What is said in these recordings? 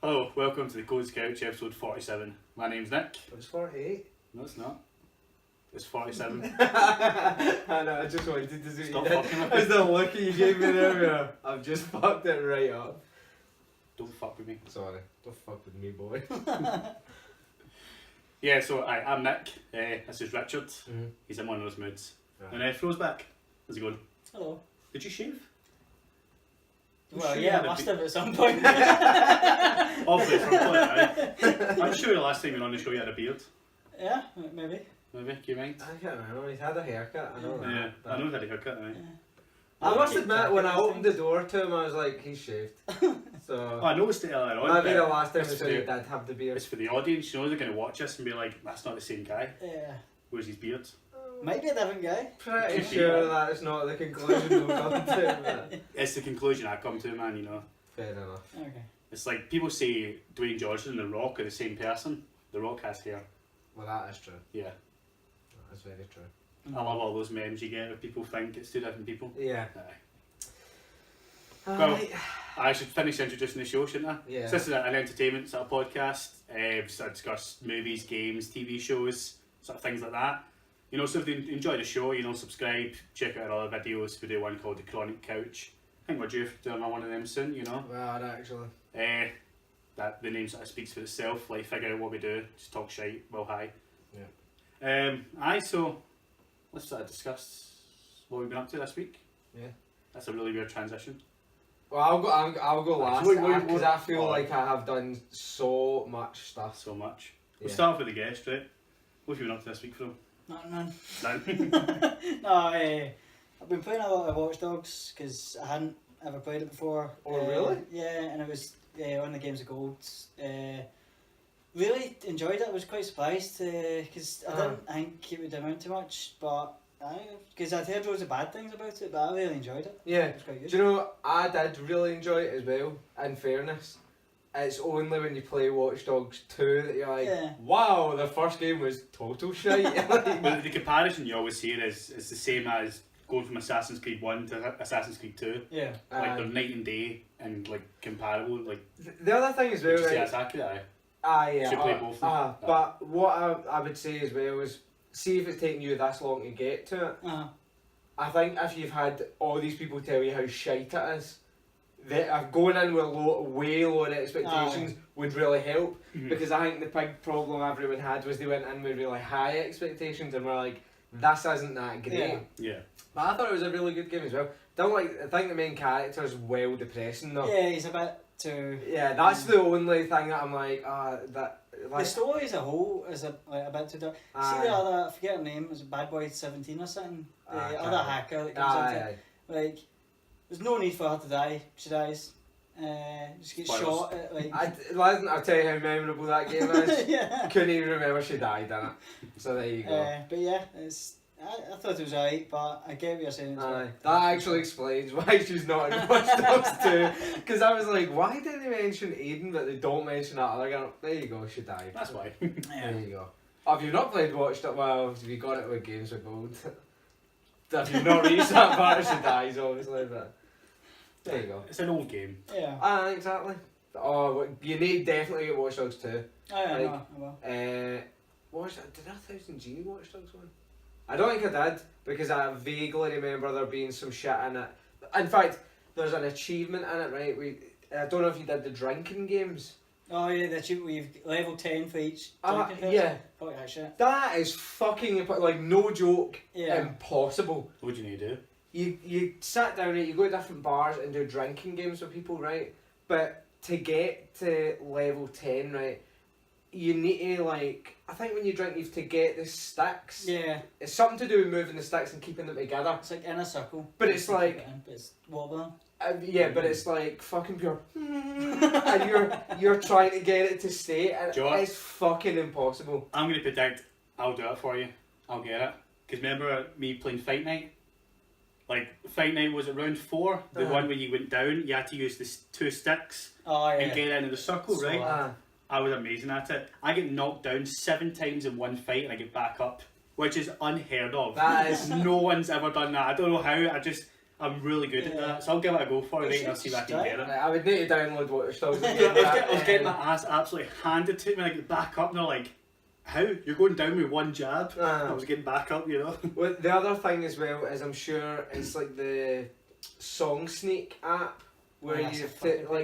Hello, welcome to the Cosy Couch, episode 47. My name's Nick. It's 48. No, it's not. It's 47. I know, I just wanted to see Stop what you did. fucking with It's me. the look you gave me there. I've just fucked it right up. Don't fuck with me. Sorry, don't fuck with me, boy. Yeah, so I'm Nick. This is Richard. Mm-hmm. He's in one of those moods. Right. And Flo's back. How's it going? Hello. Did you shave? Well, sure you yeah, had I a must be- have at some point. Obviously, from point, I'm sure the last time you were on the show you had a beard. Yeah, maybe. Maybe, do you mind? I can't remember, he's had a haircut, I know that. Yeah, I know he had a haircut, right? I must Keep admit, track when of I these opened the things. door to him, I was like, he's shaved. Oh, So, I noticed it earlier on. maybe the but last time I it's saw for you the- did have the beard. It's for the audience, you know, they're going to watch us and be like, that's not the same guy. Yeah. Where's his beard? Might be a different guy. Pretty Could be, sure yeah. that is not the conclusion we've come to, but It's the conclusion I come to, man, you know. fair enough. Okay. It's like people say Dwayne Johnson and The Rock are the same person. The Rock has hair. Well, that is true. Yeah. That is very true. I love all those memes you get where people think it's two different people. Yeah. Aye. Well, Alright. I should finish introducing the show, shouldn't I? Yeah. So this is an entertainment sort of podcast. We sort of discuss movies, games, TV shows, sort of things like that. You know, so if you enjoy the show, you know, subscribe, check out our other videos. We do one called The Chronic Couch. I think we're due for doing one of them soon, you know. Well, actually. That the name sort of speaks for itself. Like, figure out what we do, just talk shite, well, hi. Yeah. Aye, so let's sort of discuss what we've been up to this week. Yeah. That's a really weird transition. Well, I'll go last What- because I feel oh. like I have done so much stuff. So much. We'll Yeah. start off with the guest, right? What have you been up to this week, Phil? None. None. No, I've been playing a lot of Watch Dogs because I hadn't ever played it before. Oh, really? Yeah, and it was one of the games of gold. Really enjoyed it. I was quite surprised because I didn't think it would amount to much, but because I'd heard loads of bad things about it, but I really enjoyed it. Yeah. It was quite good. Do you know, I did really enjoy it as well, in fairness. It's only when you play Watch Dogs 2 that you're like, Yeah. wow, the first game was total shite. Like, But the comparison you always hear is the same as going from Assassin's Creed 1 to Assassin's Creed 2. Yeah. Like, they're night and day and, like, comparable. Like, the other thing as well, would you say right? that's accurate? Yeah. Should play both of them. But what I would say as well is, see if it's taking you this long to get to it. I think if you've had all these people tell you how shite it is, that going in with way lower expectations would really help. Mhm. Because I think the big problem everyone had was they went in with really high expectations and were like, this isn't that great. Yeah. Yeah. But I thought it was a really good game as well. I think the main character is well depressing though. Yeah, he's a bit too. Yeah, that's the only thing that I'm like, that. The Like, story as a whole is a bit too dark. See the other, I forget her name, it was Bad Boy 17 or something? The other hacker that comes into it. Like, there's no need for her to die. She dies. Just gets Spoilers. shot at, like... I'll tell you how memorable that game is. yeah. Couldn't even remember she died in it. So there you go. But yeah, I thought it was alright, but I get what you're saying. That actually explains why she's not in Watch Dogs 2. Because I was like, why did they mention Aiden but they don't mention that other girl? There you go, she died. That's why. Yeah. There you go. Have you not played Watch Dogs? Well, have you got it with Games of Gold? Have you not reached that part? She dies, obviously, but there you go. It's an old game. Yeah. Exactly. Oh, you need definitely get Watch Dogs 2. Oh, yeah, Like, no, I will. Did I 1000G Watch Dogs one? I don't think I did because I vaguely remember there being some shit in it. In fact, there's an achievement in it, right? I don't know if you did the drinking games. Oh yeah, we've level 10 for each drinking person. Yeah. Fuck that shit. That is fucking like no joke. Yeah. Impossible. What do you need to do? You sit down, right? You go to different bars and do drinking games with people, right? But to get to level 10, right? You need to I think when you drink you have to get the sticks. Yeah. It's something to do with moving the sticks and keeping them together. It's like in a circle. But it's like- But it's wobbling. Yeah, but it's like fucking pure. And you're trying to get it to stay, and Do you know what? it's fucking impossible. I'm going to predict I'll do it for you. I'll get it. Because remember me playing Fight Night? Like, Fight Night was at round 4, the Uh-huh. one where you went down, you had to use the 2 sticks Oh yeah. and get into the circle, So, right? I was amazing at it. I get knocked down 7 times in one fight and I get back up, which is unheard of. That is... No one's ever done that. I don't know how. I'm really good at that. So I'll give it a go for it, and I'll see if I can get it. I would need to download Watch Dogs. I was getting my ass absolutely handed to me. I get back up, and they're like, "How? You're going down with one jab?" I was getting back up, you know. Well, the other thing as well is I'm sure it's like the Song Sneak app where you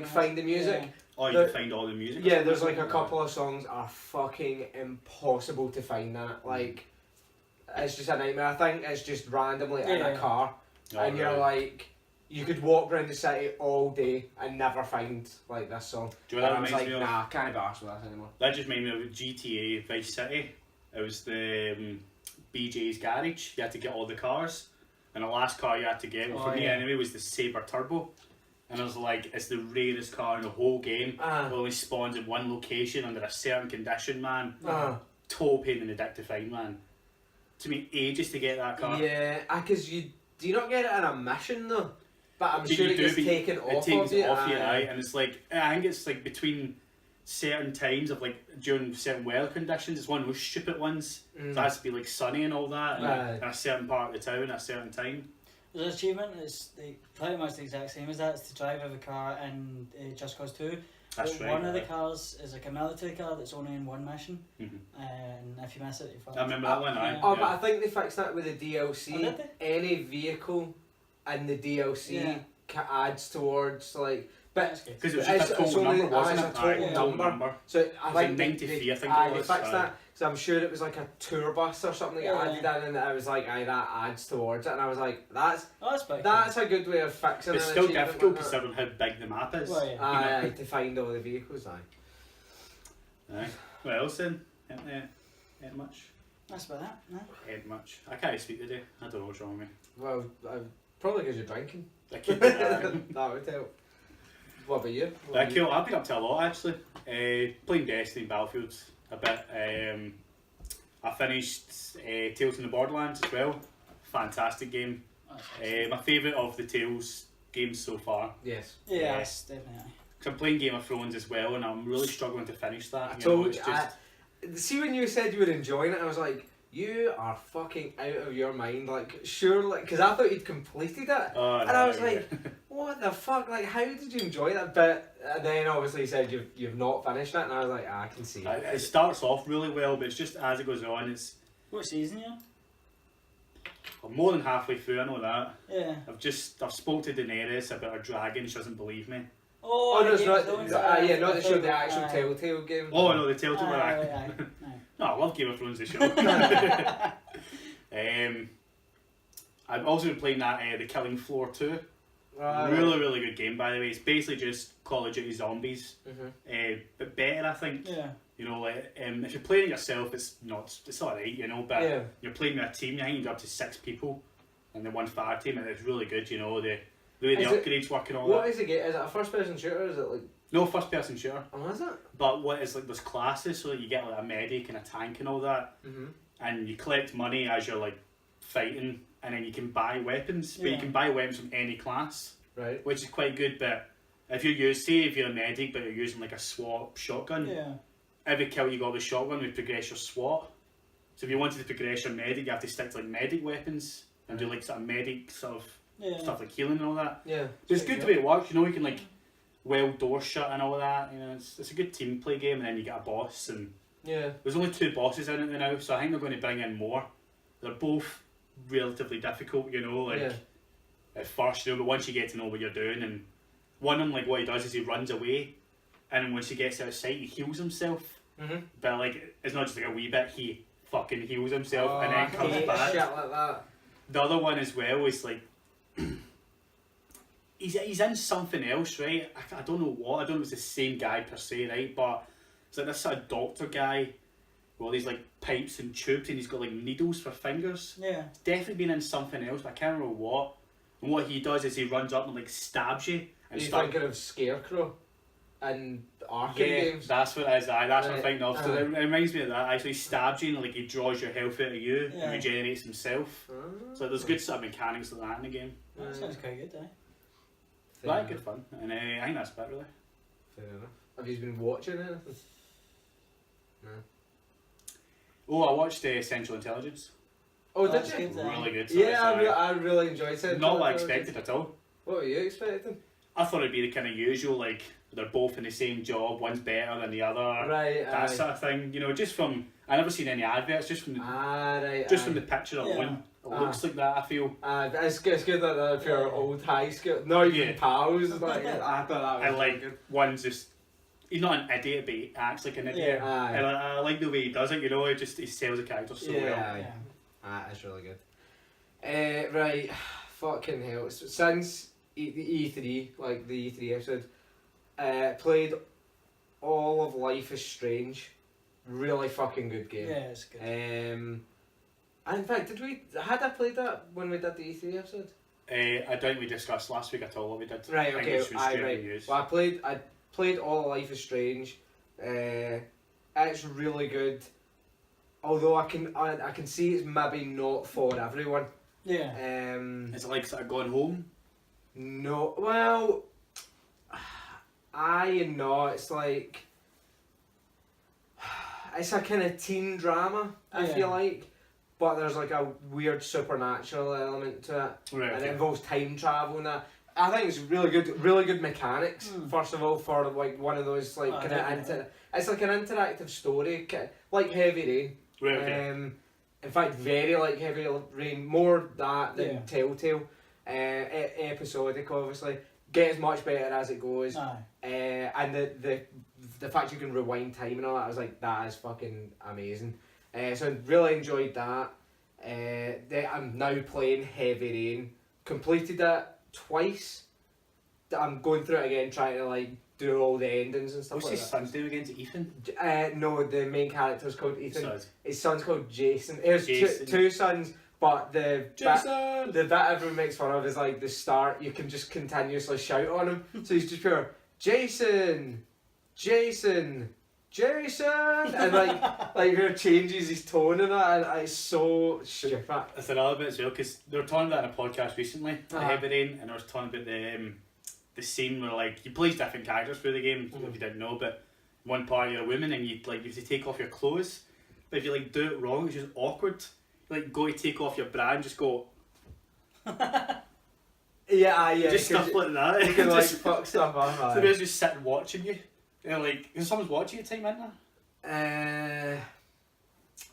find the music. Yeah. Oh, you can find all the music. Yeah, there's like a couple of songs are fucking impossible to find that. Like, it's just a nightmare. I think it's just randomly in a car, and you're like, you could walk around the city all day and never find like this song. Do you know what that I was reminds like, me of? nah, I can't be arsed with this anymore. That just made me of GTA Vice City. It was the BJ's garage. You had to get all the cars, and the last car you had to get, for me anyway, was the Sabre Turbo. And I was like, it's the rarest car in the whole game. It only spawns in one location under a certain condition, man. Total pain in the dick to find, man. Took me ages to get that car. Yeah, because do you not get it in a mission though? But I'm sure it gets taken off of you. And it's like, I think it's like between certain times of like during certain weather conditions. It's one of those stupid ones. So it has to be like sunny and all that, and in a certain part of the town at a certain time. The achievement is pretty much the exact same as that. It's to drive every car in Just Cause 2. That's right. One of the cars is like a military car that's only in one mission, and if you miss it, you fucked. I remember that one. But I think they fixed that with the DLC. Oh, did they? Any vehicle in the DLC adds towards like. But because it was just a total number, wasn't it? It's a total number. So I think 93, I think they fixed that. So I'm sure it was like a tour bus or something that added in, and I was like, that adds towards it, and I was like, that's a good way of fixing it. It's still difficult considering how big the map is. Well, to find all the vehicles. What else then? Ain't much. That's about that. No? Ain't much. I can't speak today. I don't know what's wrong with me. Well, probably because you're drinking. I could be that. That would help. What about you? Cool. I've been up to a lot actually. Playing Destiny, Battlefield a bit. I finished Tales from the Borderlands as well. Fantastic game. My favourite of the Tales games so far. Yes. Yes, definitely. Because I'm playing Game of Thrones as well, and I'm really struggling to finish that. I told you. See, when you said you were enjoying it, I was like, you are fucking out of your mind. Like, surely, because I thought you'd completed it, and I was like, what the fuck? Like, how did you enjoy that? But then obviously you said you've not finished it, and I was like, I can see it. It starts off really well, but it's just as it goes on, it's. What season you? I'm more than halfway through. I know that. Yeah. I've spoke to Daenerys about her dragon. She doesn't believe me. Oh no, it's not. Not the show, the actual Telltale game. Oh no, the Telltale one. No, I love Game of Thrones, the show. I've also been playing that The Killing Floor 2. Really, really good game, by the way. It's basically just Call of Duty Zombies, but better, I think. Yeah. You know, like if you're playing it yourself, it's alright, you know. But you're playing with a team. I think you can go up to 6 people, and then one fire team, and it's really good. You know, the way the upgrades work and all that. What is it? Is it a first-person shooter? Or is it like? No, first-person shooter. Oh, is it? But what is like there's classes, so you get like a medic and a tank and all that, and you collect money as you're like fighting, and then you can buy weapons. But you can buy weapons from any class, right? Which is quite good. But if you're a medic, but you're using like a SWAT shotgun, every kill you got with shotgun would progress your SWAT. So if you wanted to progress your medic, you have to stick to like medic weapons and do like sort of medic stuff like healing and all that. Yeah, so it's good the way it works. You know, you can like weld doors shut and all that. You know, it's a good team play game, and then you get a boss. And there's only 2 bosses in it now, so I think they're going to bring in more. They're both relatively difficult, you know, like at first, you know, but once you get to know what you're doing, and one of them, like what he does is he runs away, and once he gets out of sight, he heals himself. But like, it's not just like a wee bit, he fucking heals himself and then comes back. Shit like that. The other one as well is like, he's in something else, right? I don't know what, I don't know if it's the same guy per se, right? But it's like this sort of doctor guy with all these like pipes and tubes, and he's got like needles for fingers. Yeah. It's definitely been in something else, but I can't remember what. And what he does is he runs up and like stabs you. And you're thinking of Scarecrow and Arkham games? That's what it is. That's what I'm thinking of. So it reminds me of that. Actually, he stabs you and like he draws your health out of you and regenerates himself. So there's good sort of mechanics like that in the game. That sounds quite good, Right, good fun. And I think that's about it really. Fair enough. Have you been watching anything? Oh, I watched Central Intelligence. Oh, did you? Good, Really good. Yeah, I really enjoyed it. Not what I expected at all. What were you expecting? I thought it'd be the kind of usual, like, they're both in the same job, one's better than the other. Right, that sort of thing. You know, just from... I never seen any adverts, just from the, from the picture alone. It looks like that, I feel. It's good that if you're old high school, not even pals, like, I thought that was And, like, good. one's just... He's not an idiot, but he acts like an idiot. And I like the way he does it, you know, he sells the character so well. That's really good. Right, fucking hell. Since the E3, like the E3 episode, played all of Life is Strange. Really fucking good game. Yeah, it's good. And in fact, had I played that when we did the E3 episode? I don't think we discussed last week at all what we did. Right, okay. Right. Well, I played all of Life is Strange. It's really good. Although I can see it's maybe not for everyone. Yeah. Is it like sort of going home? No. Well, I and no. It's like it's a kind of teen drama. I feel like, but there's like a weird supernatural element to it, Right, and it involves time travel and that. I think it's really good mechanics. First of all, for like one of those like it's like an interactive story, like Heavy Rain. Right, okay. In fact, very like Heavy Rain, more that than Telltale. Episodic, obviously, gets much better as it goes. And the fact you can rewind time and all that, I was like, that is fucking amazing. So I really enjoyed that. I'm now playing Heavy Rain. Completed it twice. I'm going through it again, trying to like do all the endings and stuff. What's like his that. son's name again? Is it Ethan? No, the main character's called Ethan. Son. His son's called Jason. There's Jason. two sons, but the Jason! bit everyone makes fun of is like the start. You can just continuously shout on him, so he's just pure Jason, Jason, Jason, and like it changes his tone and that, and it's so stupid. That's another bit as well, because they were talking about it in a podcast recently, the Heavy Rain, and I was talking about the scene where like you play different characters through the game, if you didn't know, but one part you're a woman and you have to take off your clothes, but if you like do it wrong, it's just awkward. You like go to take off your bra and just go yeah, just stuff like that. You can like fuck stuff up. So they're just sitting watching you. They're like, is someone's watching you time in there?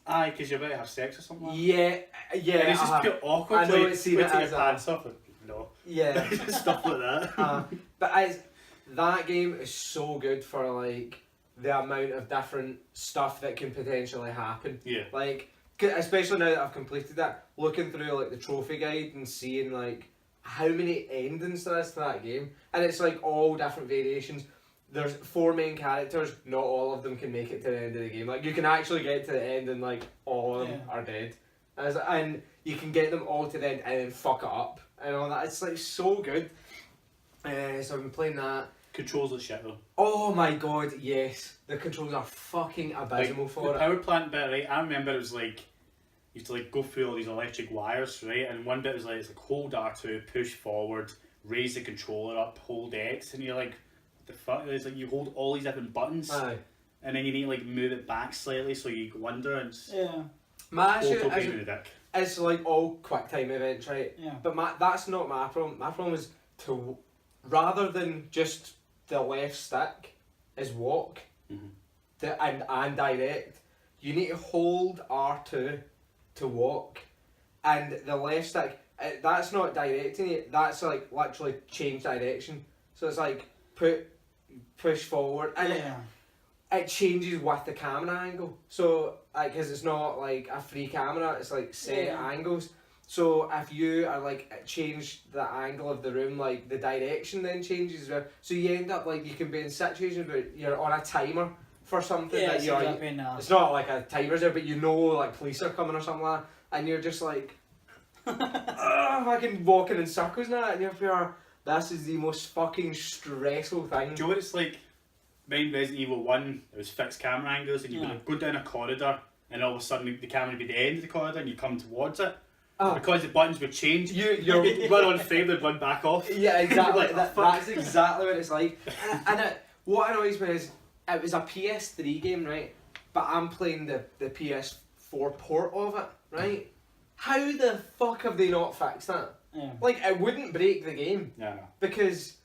Aye, because you're about to have sex or something like that. Yeah. And it's just pure awkward. I know like, it's seen wait it till as your pants off. No. Yeah. Stuff like that. But that game is so good for like the amount of different stuff that can potentially happen. Yeah. Like, especially now that I've completed that, looking through like the trophy guide and seeing like how many endings there is to that game, and it's like all different variations. There's 4 main characters, not all of them can make it to the end of the game. Like, you can actually get to the end and like all of them are dead. And you can get them all to the end and then fuck it up and all that. It's like so good. So I've been playing that. Controls are shit though. Oh my god, yes. The controls are fucking abysmal for the it. power plant bit, right? I remember it was like, you have to like go through all these electric wires, right? And one bit was like, it's like hold R2, push forward, raise the controller up, hold X, and you're like, the fuck? It's like you hold all these different buttons, and then you need to like move it back slightly so you wonder. And it's my issue pain in the dick. It's like all quick time events, right? Yeah. But that's not my problem. My problem is to, rather than just the left stick is walk, and direct. You need to hold R2 to walk, and the left stick, that's not directing it. That's like literally change direction. So it's like push forward, and it changes with the camera angle. So like, because it's not like a free camera, it's like set angles. So if you are like change the angle of the room, like the direction then changes as well. So you end up like you can be in situations where you're on a timer for something that you're. It's not like a timer's there, but you know like police are coming or something like that, and you're just like, fucking walking in circles now, and you're. This is the most fucking stressful thing. Do you know what it's like? In Resident Evil 1, it was fixed camera angles, and you'd be like, go down a corridor, and all of a sudden the camera would be the end of the corridor, and you come towards it. Because the buttons would change, you'd run on frame, they'd run back off. Yeah, exactly. Like, that's exactly what it's like. And what annoys me is, it was a PS3 game, right? but I'm playing the PS4 port of it, right? How the fuck have they not fixed that? Yeah. Like, it wouldn't break the game. Yeah, no. Because,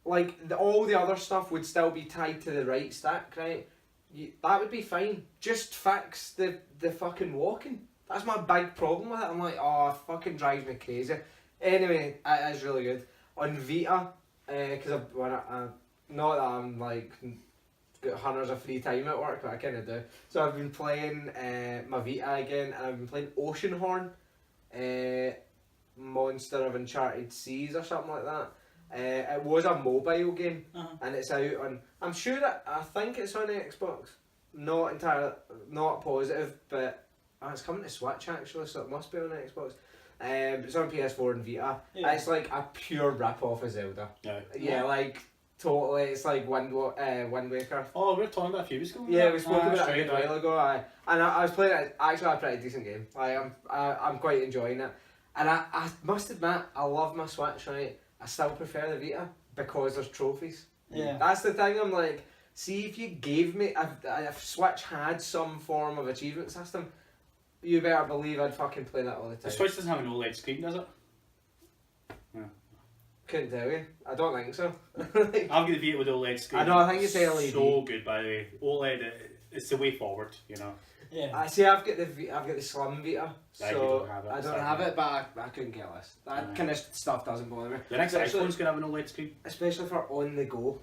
like, all the other stuff would still be tied to the right stick, right? That would be fine. Just fix the fucking walking. That's my big problem with it. I'm like, oh, it fucking drives me crazy. Anyway, it is really good. On Vita, because not that I'm like got hundreds of free time at work, but I kind of do. So I've been playing my Vita again, and I've been playing Oceanhorn, Monster of Uncharted Seas or something like that. It was a mobile game, and it's out on. I think it's on Xbox. Not entirely, not positive, but it's coming to Switch actually, so it must be on Xbox. It's on PS4 and Vita. Yeah. It's like a pure rip off of Zelda. Yeah. Yeah, like totally. It's like Wind Waker. Oh, we were talking about a few weeks ago. Yeah, we spoke about that's it a good while ago. And I was playing it. Actually, a pretty decent game. Like I'm quite enjoying it. And I must admit, I love my Switch. Right, I still prefer the Vita because there's trophies. Yeah. That's the thing. I'm like, see, if you gave me, if Switch had some form of achievement system, you better believe I'd fucking play that all the time. The Switch doesn't have an OLED screen, does it? Yeah. Couldn't tell you. I don't think so. I've got the Vita with OLED screen. I know, I think it's LED. So good, by the way. OLED, it's the way forward, you know. Yeah. I see. I've got the Slim Vita, Yeah, you so don't have it, I don't sadly. have it, but I couldn't care less. That kind of stuff doesn't bother me. The next Especially- iPhone's going to have an OLED screen. Especially for on the go.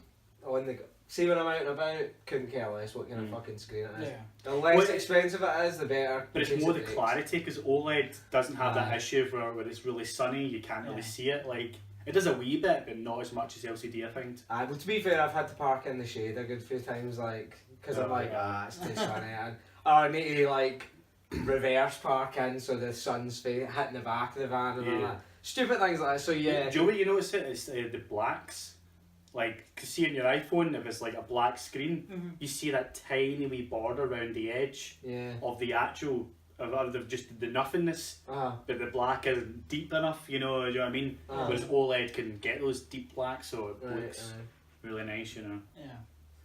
See, when I'm out and about, couldn't care less what kind of fucking screen it is. Yeah. The less Well, expensive it is, the better. But it's in case more it the breaks. clarity, because OLED doesn't have that Aye. issue where it's really sunny, you can't really Yeah. see it. Like, it does a wee bit, but not as much as LCD, I find. Aye, but to be fair, I've had to park in the shade a good few times, like, because I'm Oh, like, yeah. it's too sunny, or I need to like reverse park in so the sun's hitting the back of the van and all Yeah. that. Stupid things like that. So yeah. Do you know what you notice it? It's the blacks. Like, cause see on your iPhone, if it's like a black screen, you see that tiny wee border around the edge Yeah. of the actual, of the, just the nothingness, but the black isn't deep enough, you know what I mean? Whereas OLED can get those deep blacks, so it looks really nice, you know. Yeah.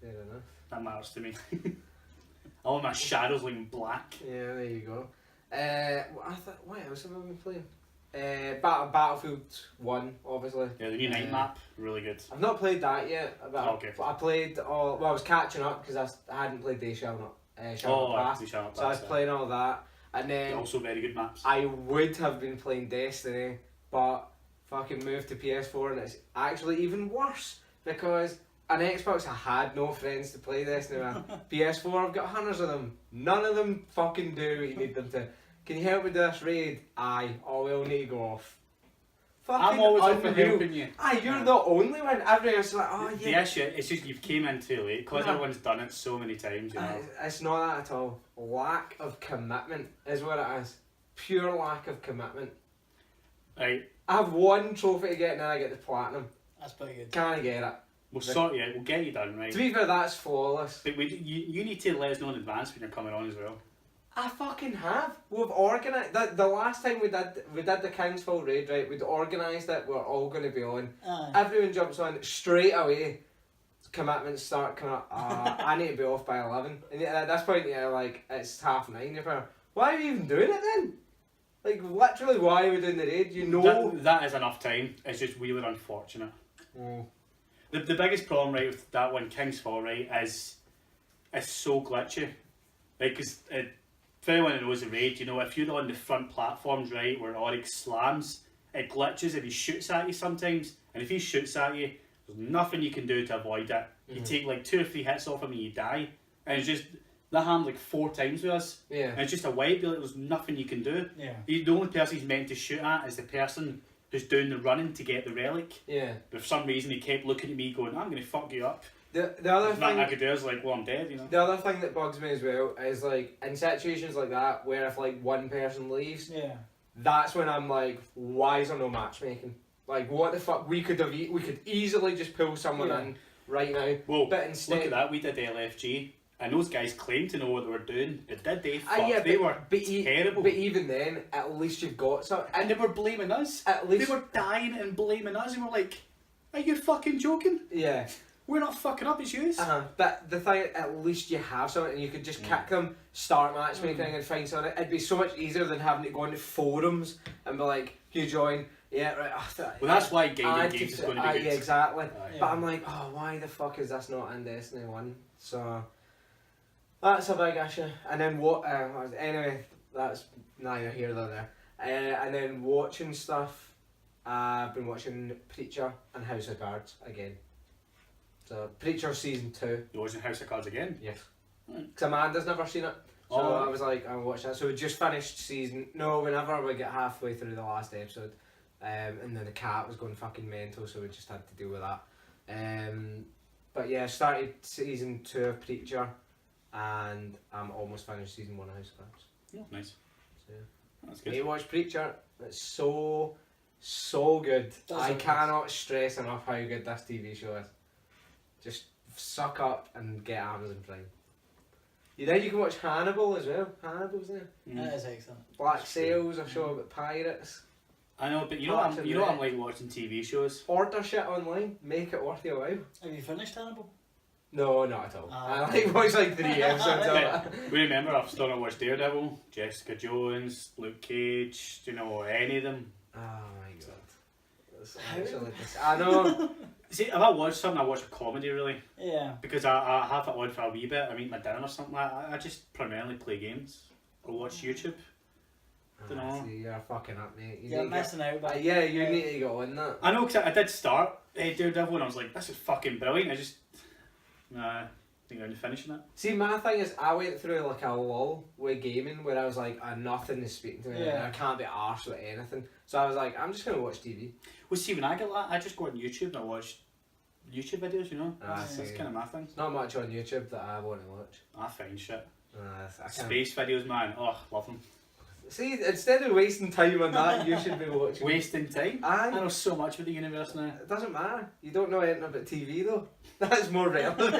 Fair enough. That matters to me. I want my shadows looking black. Yeah, there you go. What else have I been playing? Battlefield 1, obviously. Yeah, the new night map, really good. I've not played that yet, but Okay. I played all. Well, I was catching up because I hadn't played They Shall Not Pass. They Shall Not So I was Pass, playing all that, and They're then also very good maps. I would have been playing Destiny, but fucking moved to PS4, and it's actually even worse because on Xbox I had no friends to play Destiny with. PS4 I've got hundreds of them. None of them fucking do what you need them to. Can you help with this raid? Aye. Oh, we'll need to go off. Fucking I'm always up for unreal. helping you. Aye, you're the only one. Everyone else is like, oh The yeah. issue, it's just you've came in too late, because No. everyone's done it so many times, you know. It's not that at all. Lack of commitment is what it is. Pure lack of commitment. Right, I have one trophy to get and then I get the platinum. That's pretty good. Can't get it. we'll sort you out, we'll get you done, right? To be fair, that's flawless. But you need to let us know in advance when you're coming on as well. I fucking have. We've organised the last time we did the Kingsfall raid, right? We'd organised it. We're all going to be on. Aye. Everyone jumps on straight away. Commitments start coming up. I need to be off by 11. And at this point, yeah, like it's 9:30. You're like, why are we even doing it then? Like literally, why are we doing the raid? You know. That is enough time. It's just really unfortunate. Mm. The biggest problem, right, with that one, King's Fall, right, is it's so glitchy. Like, because for anyone who knows the raid, you know, if you're on the front platforms, right, where Oryx slams, it glitches if he shoots at you sometimes. And if he shoots at you, there's nothing you can do to avoid it. You take like 2 or 3 hits off him and you die. And it's just, that happened like 4 times with us. Yeah. And it's just a wipe, like, there's nothing you can do. Yeah. The only person he's meant to shoot at is the person who's doing the running to get the relic. Yeah. But for some reason he kept looking at me going, I'm going to fuck you up. The other There's nothing I thing. could do. I was like, well, I'm dead, you know. The other thing that bugs me as well is like in situations like that where if like one person leaves, Yeah. that's when I'm like, why is there no matchmaking? Like, what the fuck? We could easily just pull someone Yeah. in right now. Well, But instead, look at that. We did LFG, and those guys claimed to know what they were doing, but did they? Fuck, yeah, they were but terrible. But even then, at least you've got some. And they were blaming us. At least They were dying and blaming us, and we're like, are you fucking joking? yeah. We're not fucking up, it's you. But the thing, at least you have something and you could just kick them, start matchmaking and find something. It'd be so much easier than having to go into forums and be like, you join, yeah, right. Well, that's why guided games is going to be good. Yeah, exactly. But I'm like, oh, why the fuck is this not in Destiny 1? So, that's a big issue. And then what, anyway, that's neither here nor there. And then watching stuff, I've been watching Preacher and House of Cards again. So, Preacher season 2. You're watching House of Cards again? Yes. Because Amanda's never seen it. So I was like, I'll watch that. So we just finished whenever we get halfway through the last episode, and then the cat was going fucking mental, so we just had to deal with that. But yeah, started season 2 of Preacher, and I'm almost finished season 1 of House of Cards. Oh, nice. So yeah. That's good. You watch Preacher, it's so good. I cannot stress enough how good this TV show is. Just suck up and get Amazon Prime. Then you can watch Hannibal as well. Hannibal's there. That is excellent. Black Sails, a show about pirates. I know, but you know what I'm like watching TV shows? Order shit online, make it worth your while. Have you finished Hannibal? No, not at all. I like watch like 3 episodes of it. We remember I've still not watched Daredevil, Jessica Jones, Luke Cage, do you know any of them? Oh my god. I know. See, if I watch something, I watch a comedy really. Yeah. Because I have it on for a wee bit, I eat my dinner or something like that. I just primarily play games or watch YouTube. Don't know. See, you're fucking up, mate. You're missing out, but yeah, you need to go in that. I know, because I did start Daredevil and I was like, this is fucking brilliant. I just, I think I'm finishing it. See, my thing is, I went through like a lull with gaming where I was like, nothing is speaking to me. Yeah. And I can't be arsed with anything. So I was like, I'm just going to watch TV. Well, see, when I get that, I just go on YouTube and I watch YouTube videos, you know? That's see. kind of my thing. There's not much on YouTube that I want to watch. I find shit. I can't. Space videos, man. Oh, love them. See, instead of wasting time on that, you should be watching. Wasting time? I know so much about the universe now. It doesn't matter. You don't know anything about TV though. That's more relevant.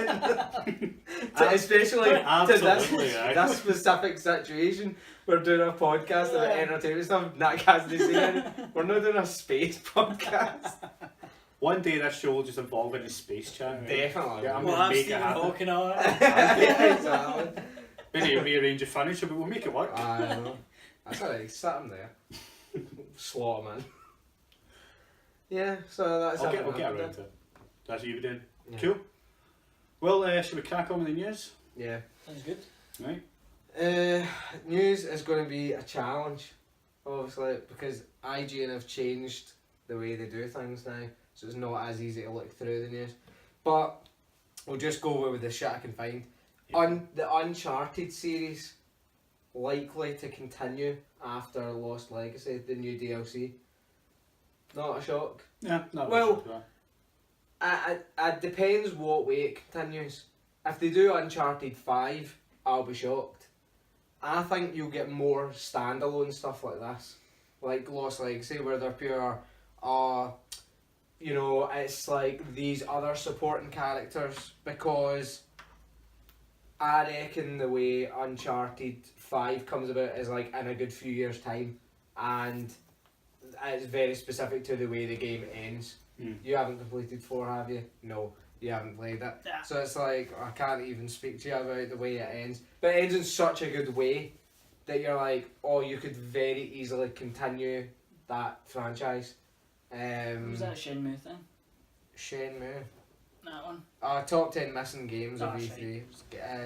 Especially to this specific situation. We're doing a podcast about entertainment stuff. Nat Cassidy's saying we're not doing a space podcast. One day this show will just evolve into space chat. Right? Definitely. Yeah, I'm we'll going have to make Stephen it happen. Hawking on. Yeah, exactly. Maybe rearrange the furniture, but we'll make it work. I know. That's alright, sit him there. Slaughter man. Yeah, so that's I'll get around to it. That's what you've been doing. Yeah. Cool. Well, should we crack on with the news? Yeah. Sounds good. Right. News is going to be a challenge, obviously, because IGN have changed the way they do things now, so it's not as easy to look through the news. But we'll just go with the shit I can find. Yep. The Uncharted series likely to continue after Lost Legacy, the new DLC. Not a shock. Yeah, not Well, sure. it depends what way it continues. If they do Uncharted 5, I'll be shocked. I think you'll get more standalone stuff like this, like Lost Legacy, where they're pure, you know, it's like these other supporting characters, because I reckon the way Uncharted 5 comes about is like in a good few years' time, and it's very specific to the way the game ends. You haven't completed 4, have you? No, you haven't played it. Yeah. So it's like, I can't even speak to you about the way it ends. But it ends in such a good way that you're like, oh, you could very easily continue that franchise. Was that a Shenmue thing? Shenmue. That one? Top 10 missing games of Oh, E3.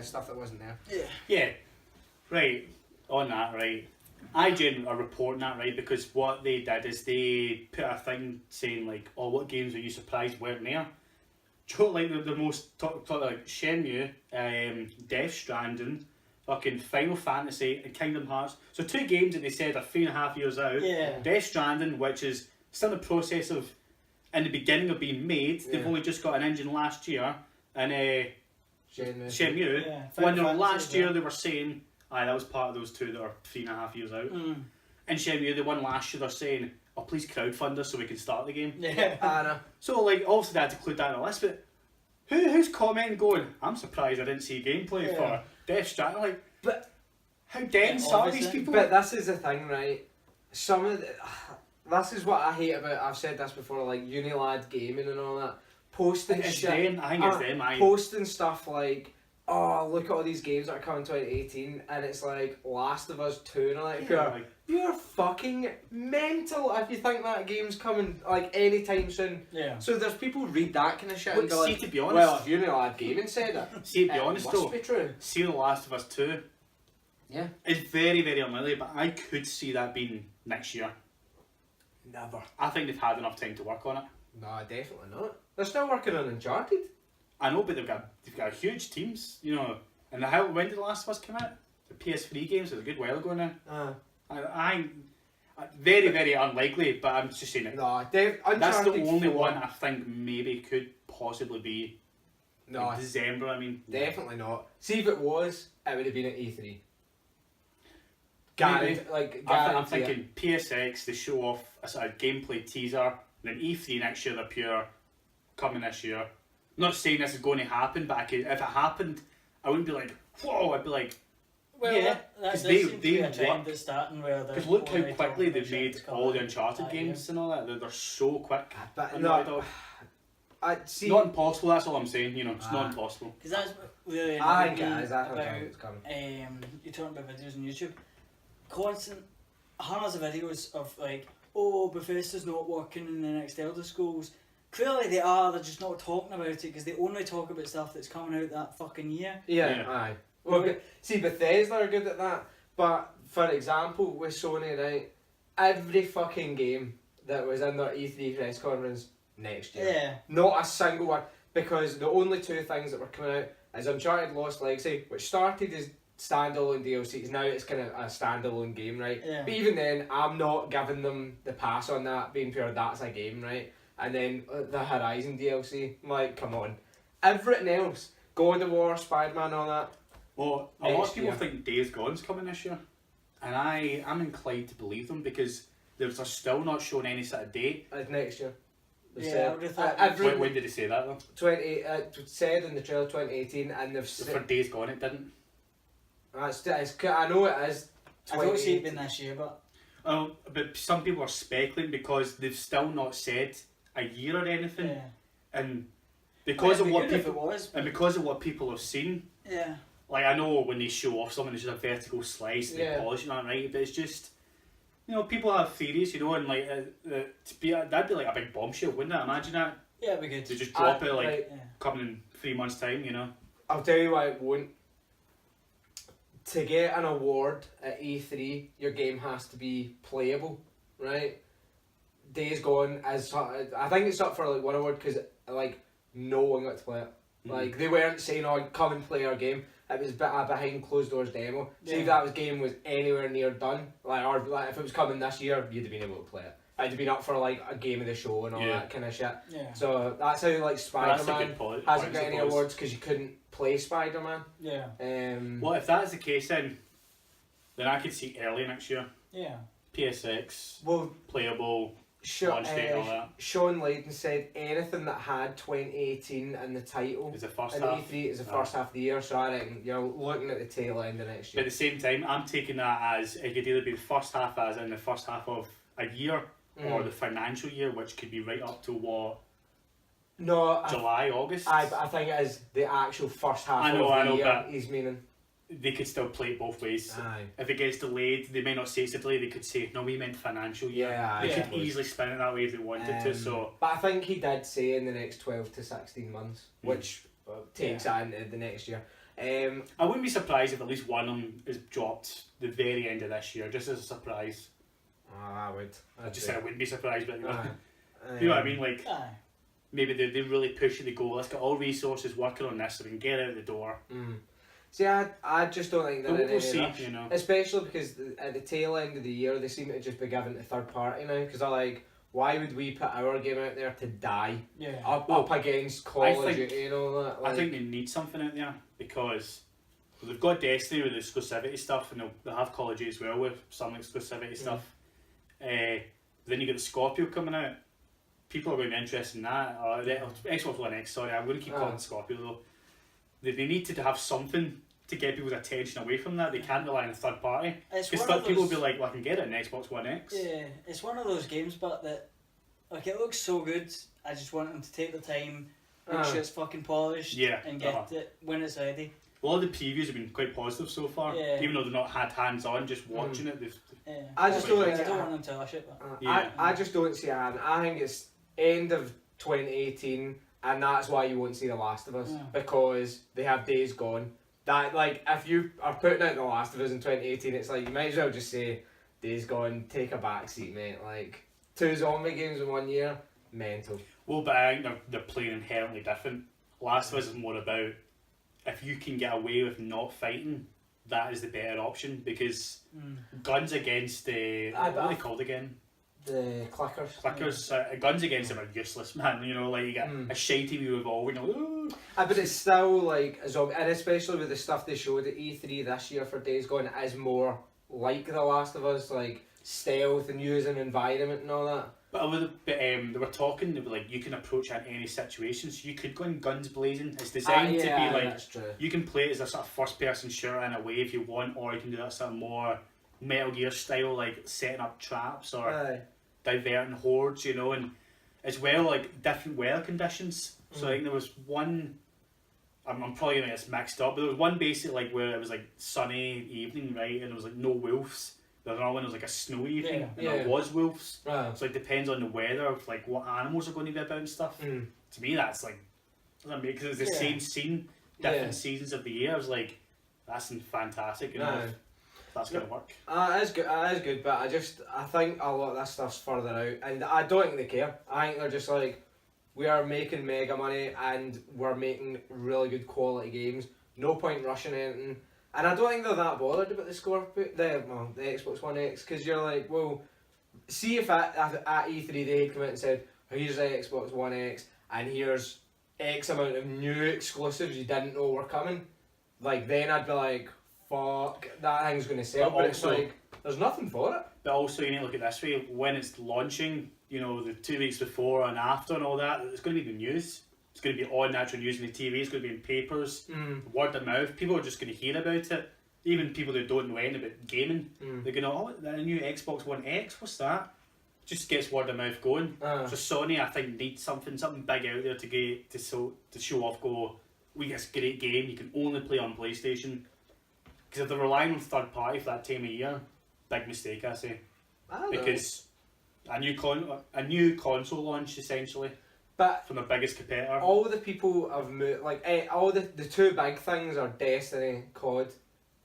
Stuff that wasn't there. Yeah. Yeah. Right. On that, right. IGN are reporting that, right, because what they did is they put a thing saying, like, oh, what games are you surprised weren't there? Do you know, like, the most, talk like, Shenmue, Death Stranding, fucking Final Fantasy, and Kingdom Hearts. So 2 games that they said are 3.5 years out. Yeah. Death Stranding, which is still in the process of, in the beginning of being made. They've only just got an engine last year. And Shenmue, Yeah. when Final last Fantasy, year they were saying, aye, that was part of those 2 that are 3.5 years out. And Shenmue, the one last year, they're saying, oh, please crowdfund us so we can start the game. Yeah. I know. So, like, obviously they had to include that in the list, but who's commenting going, I'm surprised I didn't see gameplay for Death Stranding? Like, but how dense are these people? But this is the thing, right? Some of this is what I hate about, I've said this before, like Unilad gaming and all that. posting It's shit. them. I think it's them. Posting stuff like, oh, look at all these games that are coming 2018, and it's like Last of Us 2, and I'm like, you're fucking mental if you think that game's coming like anytime soon. Yeah. So there's people who read that kind of shit But and go see, like, to be honest, well, if Unilive Gaming said it, see, to be it honest must though, be true. see The Last of Us 2, Yeah. it's very, very unlikely, but I could see that being next year. Never. I think they've had enough time to work on it. No, definitely not. They're still working on Uncharted. I know, but they've got huge teams, you know. And when did The Last of Us come out? The PS3 games, it was a good while ago now. I very, very unlikely, but I'm just saying it. No, That's the Uncharted only 4. one I think maybe could possibly be No, in December. I mean, definitely not. See if it was, it would have been at E3. Guaranteed, I'm thinking PSX, they show off a sort of gameplay teaser, and then E3 next year, they're pure coming this year. I'm not saying this is going to happen, but if it happened, I wouldn't be like, whoa, I'd be like, well, yeah, because they a trend that's starting where because look how quickly they've made all the Uncharted games and all that. They're so quick. But no, I'd see. Not impossible. That's all I'm saying. You know, it's not impossible. Because that's really I annoying think me it is. That's about, how it's coming. you're talking about videos on YouTube. Constant hundreds of videos of like, oh, Bethesda's not working in the next Elder Scrolls. Clearly they are. They're just not talking about it because they only talk about stuff that's coming out that fucking year. Yeah. Aye. Well, see, Bethesda are good at that, but for example, with Sony, right, every fucking game that was in their E3 press conference next year. Yeah. Not a single one, because the only two things that were coming out is Uncharted Lost Legacy, which started as standalone DLCs, now it's kind of a standalone game, right? Yeah. But even then, I'm not giving them the pass on that, being pure, that's a game, right? And then the Horizon DLC, I'm like, come on. Everything else, God of War, Spider-Man, all that. Well, a lot of people think Days Gone's coming this year, and I'm inclined to believe them because they're still not showing any sort of date. It's next year. I would have thought. When did they say that though? 20, said in the trailer 2018, and they've For Days Gone, it didn't. I know it is. I don't see it being this year, but. But some people are speculating because they've still not said a year or anything, Yeah. and because of what people what people have seen. Yeah. Like, I know when they show off something, it's just a vertical slice, and they Yeah. polish it, right? But it's just, you know, people have theories, you know, and like that'd be like a big bombshell, wouldn't it? Imagine that. Yeah, it'd be good. To just drop it right. coming in 3 months' time, you know. I'll tell you why it won't. To get an award at E3, your game has to be playable, right? Days Gone is, I think it's up for like one award because like no one got to play it. Like they weren't saying, "Oh, come and play our game." It was a behind closed doors demo. See if that game was anywhere near done, or if it was coming this year, you'd have been able to play it. It'd have been up for like a game of the show and all that kind of shit. Yeah. So that's how like Spider-Man hasn't got any awards because you couldn't play Spider-Man. Yeah. Well, if that is the case, then I could see early next year. Yeah. PSX. Well, playable. Launch date and all that. Sean Layden said anything that had 2018 in the title is the first in half. E3 is the first half of the year, so I reckon you're looking at the tail end of next year. But at the same time, I'm taking that as it could either be the first half as in the first half of a year or the financial year, which could be right up to what? No, July, August? I think it is the actual first half of the year he's meaning. They could still play it both ways. Aye. If it gets delayed, they may not say it's a delay, they could say, no, we meant financial year. Yeah, they could easily spin it that way if they wanted to. So, but I think he did say in the next 12 to 16 months, which takes that into the next year. I wouldn't be surprised if at least one of them is dropped the very end of this year, just as a surprise. I would. I just said I wouldn't be surprised, but you know, you know what I mean? Like, maybe they really push it, they go, let's get all resources working on this so we can get it out the door. See, I just don't think they're in any rush, you know. Especially because at the tail end of the year they seem to just be given to third party now, because they're like, why would we put our game out there to die up against Call of Duty and all that? I think they need something out there because they've got Destiny with the exclusivity stuff, and they'll have Call of Duty as well with some exclusivity stuff. Then you get the Scorpio coming out. People are going to be interested in that. Or the Xbox One X, sorry, I'm going to keep calling it Scorpio though. They need to have something to get people's attention away from that. They can't rely on a third party. Because people will be like, well, I can get it on Xbox One X. Yeah, it's one of those games, but that, like, it looks so good. I just want them to take the time make sure it's fucking polished, and get it when it's ready. A lot of the previews have been quite positive so far, even though they've not had hands-on, just watching it. I just don't want them to rush it. I just don't see it happening. I think it's end of 2018, and that's why you won't see The Last of Us, because they have Days Gone. That, like, if you are putting out The Last of Us in 2018, it's like, you might as well just say, Days Gone, take a back seat, mate. Like, 2 zombie games in 1 year, mental. Well, but I think they're playing inherently different. Last of Us is more about, if you can get away with not fighting, that is the better option, because guns against what are they called again? The clickers. Clickers. Guns against them are useless, man. You know, like you get a shitey wee revolver, and you're like, but it's still like a zombie, and especially with the stuff they showed at E3 this year for Days Gone, it is more like The Last of Us, like stealth and using environment and all that. But they were talking, they were like, you can approach it in any situation, so you could go in guns blazing. It's designed to be like, that's true. You can play it as a sort of first person shooter in a way if you want, or you can do that sort of more Metal Gear style, like setting up traps or diverting hordes, you know, and as well, like different weather conditions. So I think there was one, I'm probably going to get this mixed up, but there was one basically like where it was like sunny evening, right, and there was like no wolves. The other one was like a snowy evening, and there was wolves. So it depends on the weather, of like what animals are going to be about and stuff. To me, that's like, doesn't make, because it's the same scene, different seasons of the year. I was like, that's fantastic, you know. That's gonna work. It is good, but I think a lot of this stuff's further out, and I don't think they care. I think they're just like, we are making mega money and we're making really good quality games. No point rushing anything. And I don't think they're that bothered about the the Xbox One X, because you're like, well, see if at E3 they had come out and said, here's the Xbox One X, and here's X amount of new exclusives you didn't know were coming. Like, then I'd be like, fuck, that thing's going to sell, but it's like, there's nothing for it. But also, you need to look at this way, when it's launching, you know, the 2 weeks before and after and all that, it's going to be the news. It's going to be on natural news on the TV, it's going to be in papers, word of mouth. People are just going to hear about it. Even people that don't know anything about gaming, they're going to, oh, the new Xbox One X, what's that? Just gets word of mouth going. So Sony, I think, needs something big out there to show off, go, we get this great game, you can only play on PlayStation. Because if they're relying on third party for that time of year, big mistake, I say. Because a new console launch, essentially. But from the biggest competitor. All the people have moved, like all the two big things are Destiny, COD.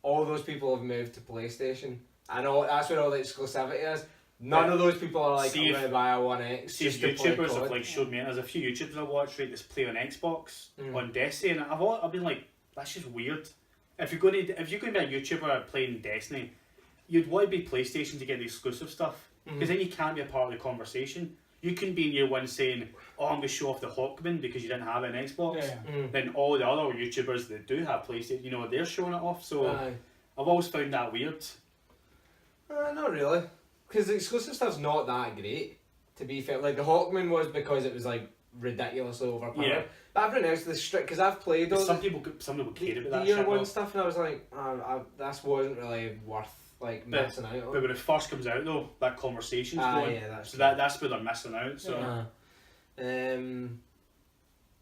All those people have moved to PlayStation. I know that's where all the exclusivity is. None of those people are like, I'm going to buy a One X. See, if YouTubers have like showed me, there's a few YouTubers I watch right that's play on Xbox on Destiny, and I've been like, that's just weird. If you're going to be a YouTuber playing Destiny, you'd want to be PlayStation to get the exclusive stuff, because then you can't be a part of the conversation. You can be in year one saying, oh, I'm going to show off the Hawkman because you didn't have an Xbox. Then all the other YouTubers that do have PlayStation, you know, they're showing it off. So I've always found that weird. Not really. Because the exclusive stuff's not that great, to be fair. Like, the Hawkman was because it was, like, ridiculously overpowered. Yeah. But everyone else, the strict, because I've played all some people cared about that the year one stuff, and I was like, this wasn't really worth, like, missing out on. But when it first comes out, though, that conversation's going. Yeah, that's where they're missing out. So.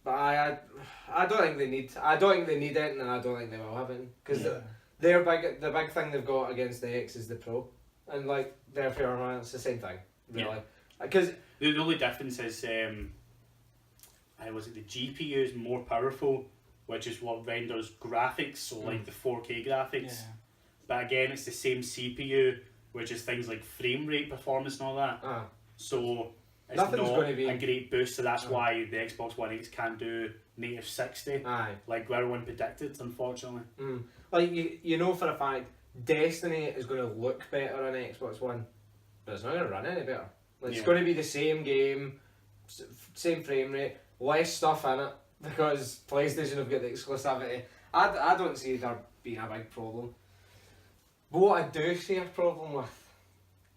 But I don't think they need. I don't think they need it, and I don't think they will have it, because the big thing they've got against the X is the Pro, and like therefore it's the same thing, really. Because the only difference is, was it the GPU is more powerful, which is what renders graphics, so like the 4K graphics. Yeah. But again, it's the same CPU, which is things like frame rate performance and all that. So it's nothing's not going to be a great boost, so that's why the Xbox One X can't do native 60, like everyone predicted, unfortunately. Like, you know for a fact, Destiny is going to look better on Xbox One, but it's not going to run any better. Like, it's going to be the same game, same frame rate, less stuff in it, because PlayStation have got the exclusivity. I don't see there being a big problem. But what I do see a problem with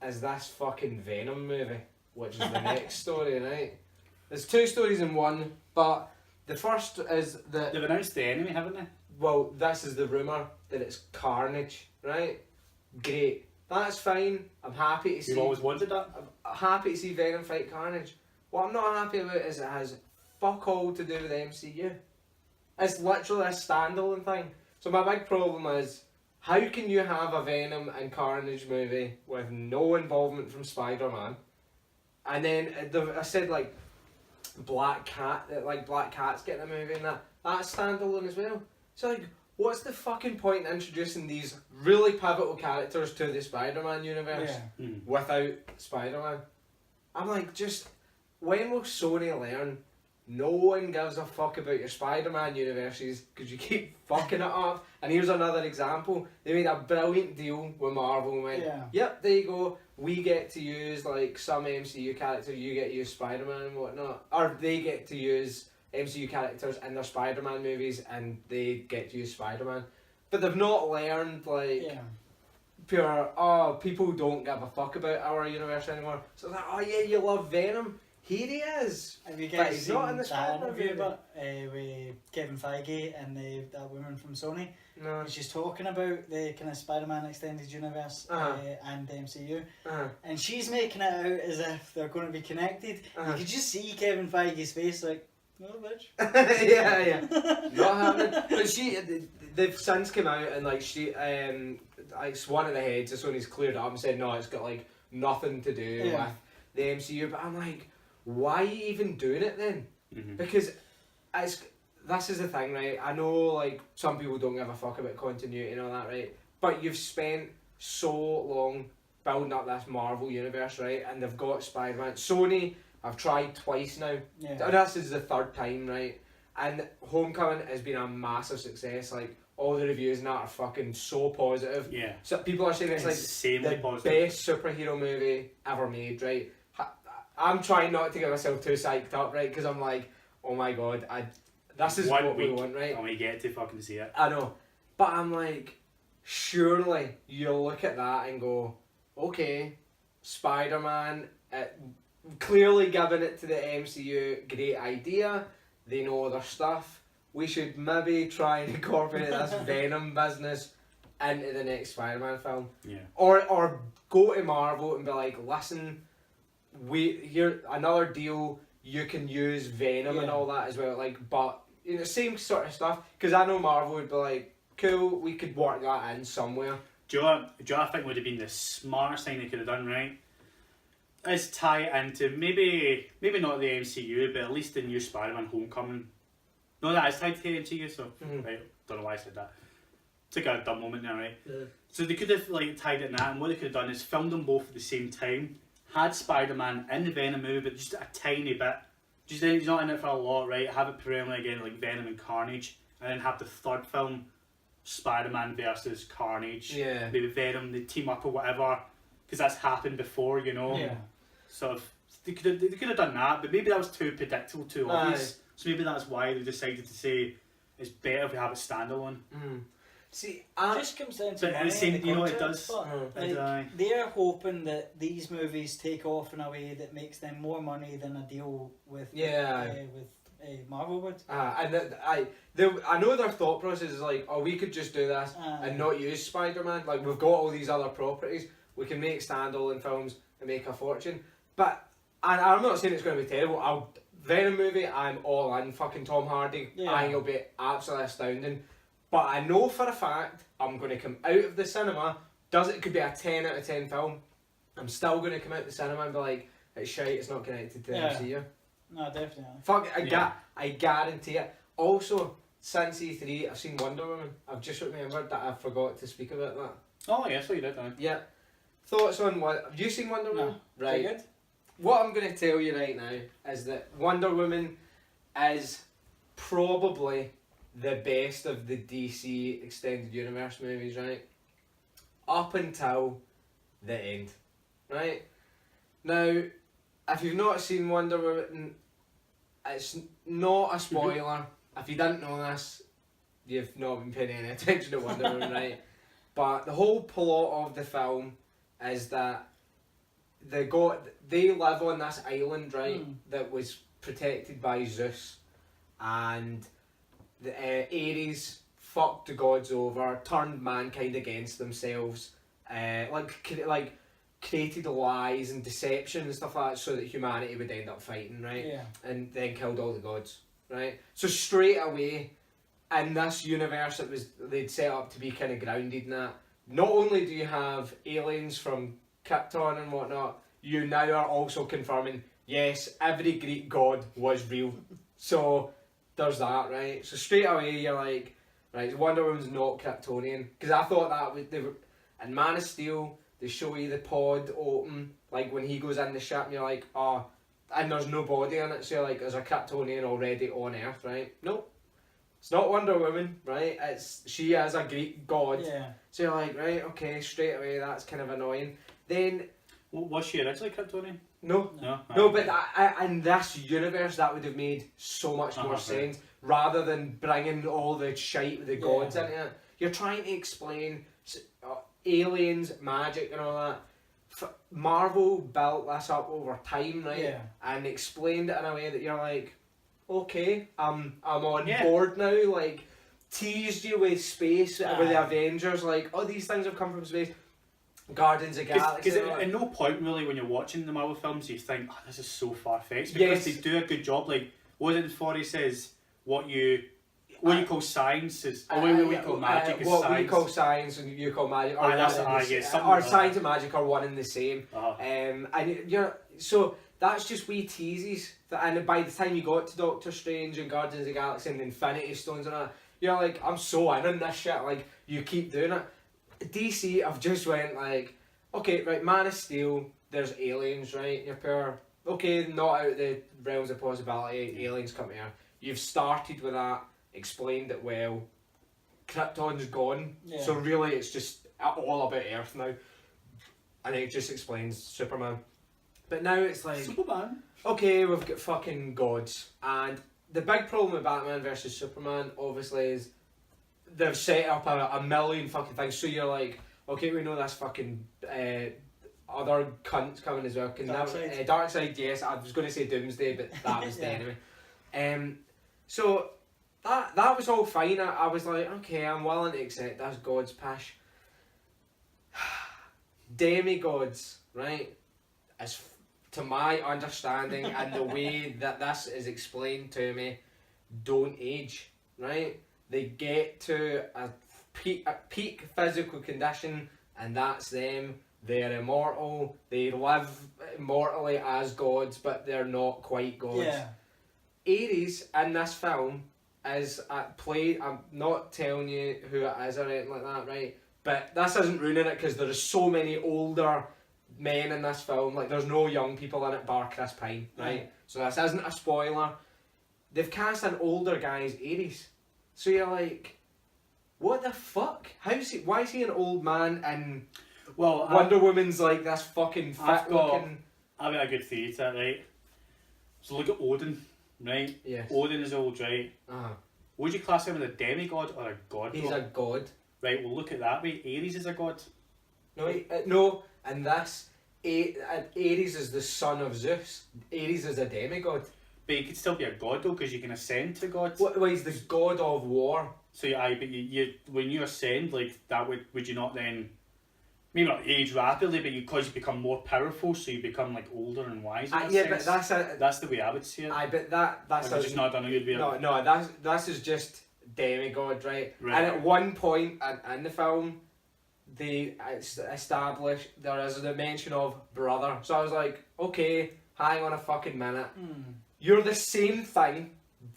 is this fucking Venom movie, which is the next story, right? There's two stories in one, but the first is that... They've announced the enemy, haven't they? Well, this is the rumour that it's Carnage, right? Great. That's fine. I'm happy to see... You've always wanted that? I'm happy to see Venom fight Carnage. What I'm not happy about is it has fuck all to do with the MCU. It's literally a standalone thing. So my big problem is, how can you have a Venom and Carnage movie with no involvement from Spider-Man, and then I said like Black Cat's getting a movie and that's standalone as well. So like, what's the fucking point in introducing these really pivotal characters to the Spider-Man universe without Spider-Man? I'm like, just when will Sony learn? No one gives a fuck about your Spider-Man universes because you keep fucking it up. And here's another example. They made a brilliant deal with Marvel and went, yep, there you go. We get to use like some MCU character, you get to use Spider-Man and whatnot. Or they get to use MCU characters in their Spider-Man movies and they get to use Spider-Man. But they've not learned like pure, people don't give a fuck about our universe anymore. So it's like, oh yeah, you love Venom. Here he is. Have you guys seen that interview with Kevin Feige and that woman from Sony? No. She's talking about the kind of Spider-Man extended universe and the MCU, and she's making it out as if they're going to be connected. You could just see Kevin Feige's face like, no, bitch. yeah. Not happening. But they've since come out and like like one of the heads of Sony's cleared up and said no, it's got like nothing to do with the MCU. But I'm like, why are you even doing it then? Because this is the thing, right? I know like some people don't give a fuck about continuity and all that, right? But you've spent so long building up this Marvel universe, right? And they've got Spider-Man. Sony have tried twice now. This is the third time, right? And Homecoming has been a massive success. Like all the reviews and that are fucking so positive. Yeah. So people are saying it's like the best superhero movie ever made, right? I'm trying not to get myself too psyched up, right? Because I'm like, oh my god, this is what we want, right? And we get to fucking see it. I know. But I'm like, surely you'll look at that and go, okay, Spider-Man, clearly giving it to the MCU, great idea. They know their stuff. We should maybe try and incorporate this Venom business into the next Spider-Man film. Yeah. Or go to Marvel and be like, listen, here another deal. You can use Venom and all that as well. Like, but you know, same sort of stuff. Because I know Marvel would be like, cool, we could work that in somewhere. Do you know what I think would have been the smartest thing they could have done, right? Is tie it into maybe not the MCU, but at least the new Spider-Man Homecoming. No, that is tied to the MCU, so right, don't know why I said that. Took a dumb moment there, right? Yeah. So they could have like tied it in that, and what they could have done is filmed them both at the same time. Had Spider-Man in the Venom movie, but just a tiny bit. Just he's not in it for a lot, right? Have it perennially again, like Venom and Carnage, and then have the third film, Spider-Man versus Carnage. Yeah. Maybe Venom, they team up or whatever, because that's happened before, you know. Yeah. Sort of, they could have done that, but maybe that was too predictable, too obvious. So maybe that's why they decided to say it's better if we have it standalone. See, it just comes down to money. You know, it does. They're hoping that these movies take off in a way that makes them more money than a deal with Marvel would. And I know their thought process is like, oh, we could just do this and not use Spider-Man. Like, we've got all these other properties. We can make standalone films and make a fortune. But, and I'm not saying it's going to be terrible. Venom movie, I'm all in. Fucking Tom Hardy. Yeah. I think it'll be absolutely astounding. But I know for a fact I'm going to come out of the cinema. It could be a 10 out of 10 film. I'm still going to come out of the cinema and be like, it's shite, it's not connected to the MCU. No, definitely. Fuck, I guarantee it. Also, since E3, I've seen Wonder Woman. I've just remembered that I forgot to speak about that. Oh, yeah, so you did, huh? Yeah. Thoughts on what? Have you seen Wonder Woman? No. Right. Good. What I'm going to tell you right now is that Wonder Woman is probably the best of the DC Extended Universe movies, right? Up until the end, right? Now, if you've not seen Wonder Woman, it's not a spoiler. If you didn't know this, you've not been paying any attention to Wonder Woman, right? But the whole plot of the film is that they live on this island, right, that was protected by Zeus, and the Ares fucked the gods over, turned mankind against themselves, like created lies and deception and stuff like that so that humanity would end up fighting, right? Yeah. And then killed all the gods, right? So straight away, in this universe they'd set up to be kind of grounded in that, not only do you have aliens from Krypton and whatnot, you now are also confirming, yes, every Greek god was real. So there's that, right? So straight away you're like, right, Wonder Woman's not Kryptonian. Because I thought they were, in Man of Steel, they show you the pod open, like when he goes in the ship and you're like, oh, and there's no body in it, so you're like, there's a Kryptonian already on Earth, right? Nope. It's not Wonder Woman, right? She is a Greek god. Yeah. So you're like, right, okay, straight away, that's kind of annoying. Then... Was she originally Kryptonian? No. No, but in this universe, that would have made so much more sense, rather than bringing all the shite with the gods into it. You're trying to explain aliens, magic and all that. Marvel built this up over time, right? Yeah. And explained it in a way that you're like, okay, I'm on board now. Like, teased you with space with the Avengers, like, oh, these things have come from space. Guardians of the Galaxy. Because at no point really when you're watching the Marvel films you think, oh, this is so far-fetched, because they do a good job. Like, what is it Forrey says, what you call science is, or what we call magic is what science. We call science and you call magic, or science and magic are one and the same. And so that's just wee teases. And by the time you got to Doctor Strange and Guardians of the Galaxy and Infinity Stones and that, you're like, I'm so in on this shit. Like, you keep doing it. DC have just went like, okay, right, Man of Steel, there's aliens, right? You're pure, okay, not out of the realms of possibility, aliens come here. You've started with that, explained it well. Krypton's gone, so really it's just all about Earth now. And it just explains Superman. But now it's like, Superman? Okay, we've got fucking gods. And the big problem with Batman versus Superman, obviously, is they've set up a million fucking things, so you're like, okay, we know this fucking other cunt's coming as well. Darkseid, yes, I was going to say Doomsday, but that was the enemy. So that was all fine. I was like, okay, I'm willing to accept that's God's pish. Demigods, right, as to my understanding and the way that this is explained to me, don't age, right? They get to a peak physical condition, and that's them. They're immortal. They live immortally as gods, but they're not quite gods. Yeah. Ares in this film is played. I'm not telling you who it is or anything like that, right? But this isn't ruining it because there are so many older men in this film. Like, there's no young people in it bar Chris Pine, right? So this isn't a spoiler. They've cast an older guy as Ares. So you're like, what the fuck? Why is he an old man and Wonder Woman's like this fucking fit looking... I've got a good theory to that, right? So look at Odin, right? Yes. Odin is old, right? Would you class him as a demigod or a god? He's a god. Right, well look at that way. Ares is a god. No, and this... Ares is the son of Zeus. Ares is a demigod. But you could still be a god though, because you can ascend to God. Well, he's the god of war. So but you when you ascend, like that, would you not then, maybe not age rapidly, but because you become more powerful, so you become like older and wiser. But that's the way I would see it. But that's just not done a good way. No, this is just demigod, right? And at one point in the film, they establish there is a mention of brother. So I was like, okay, hang on a fucking minute. You're the same thing,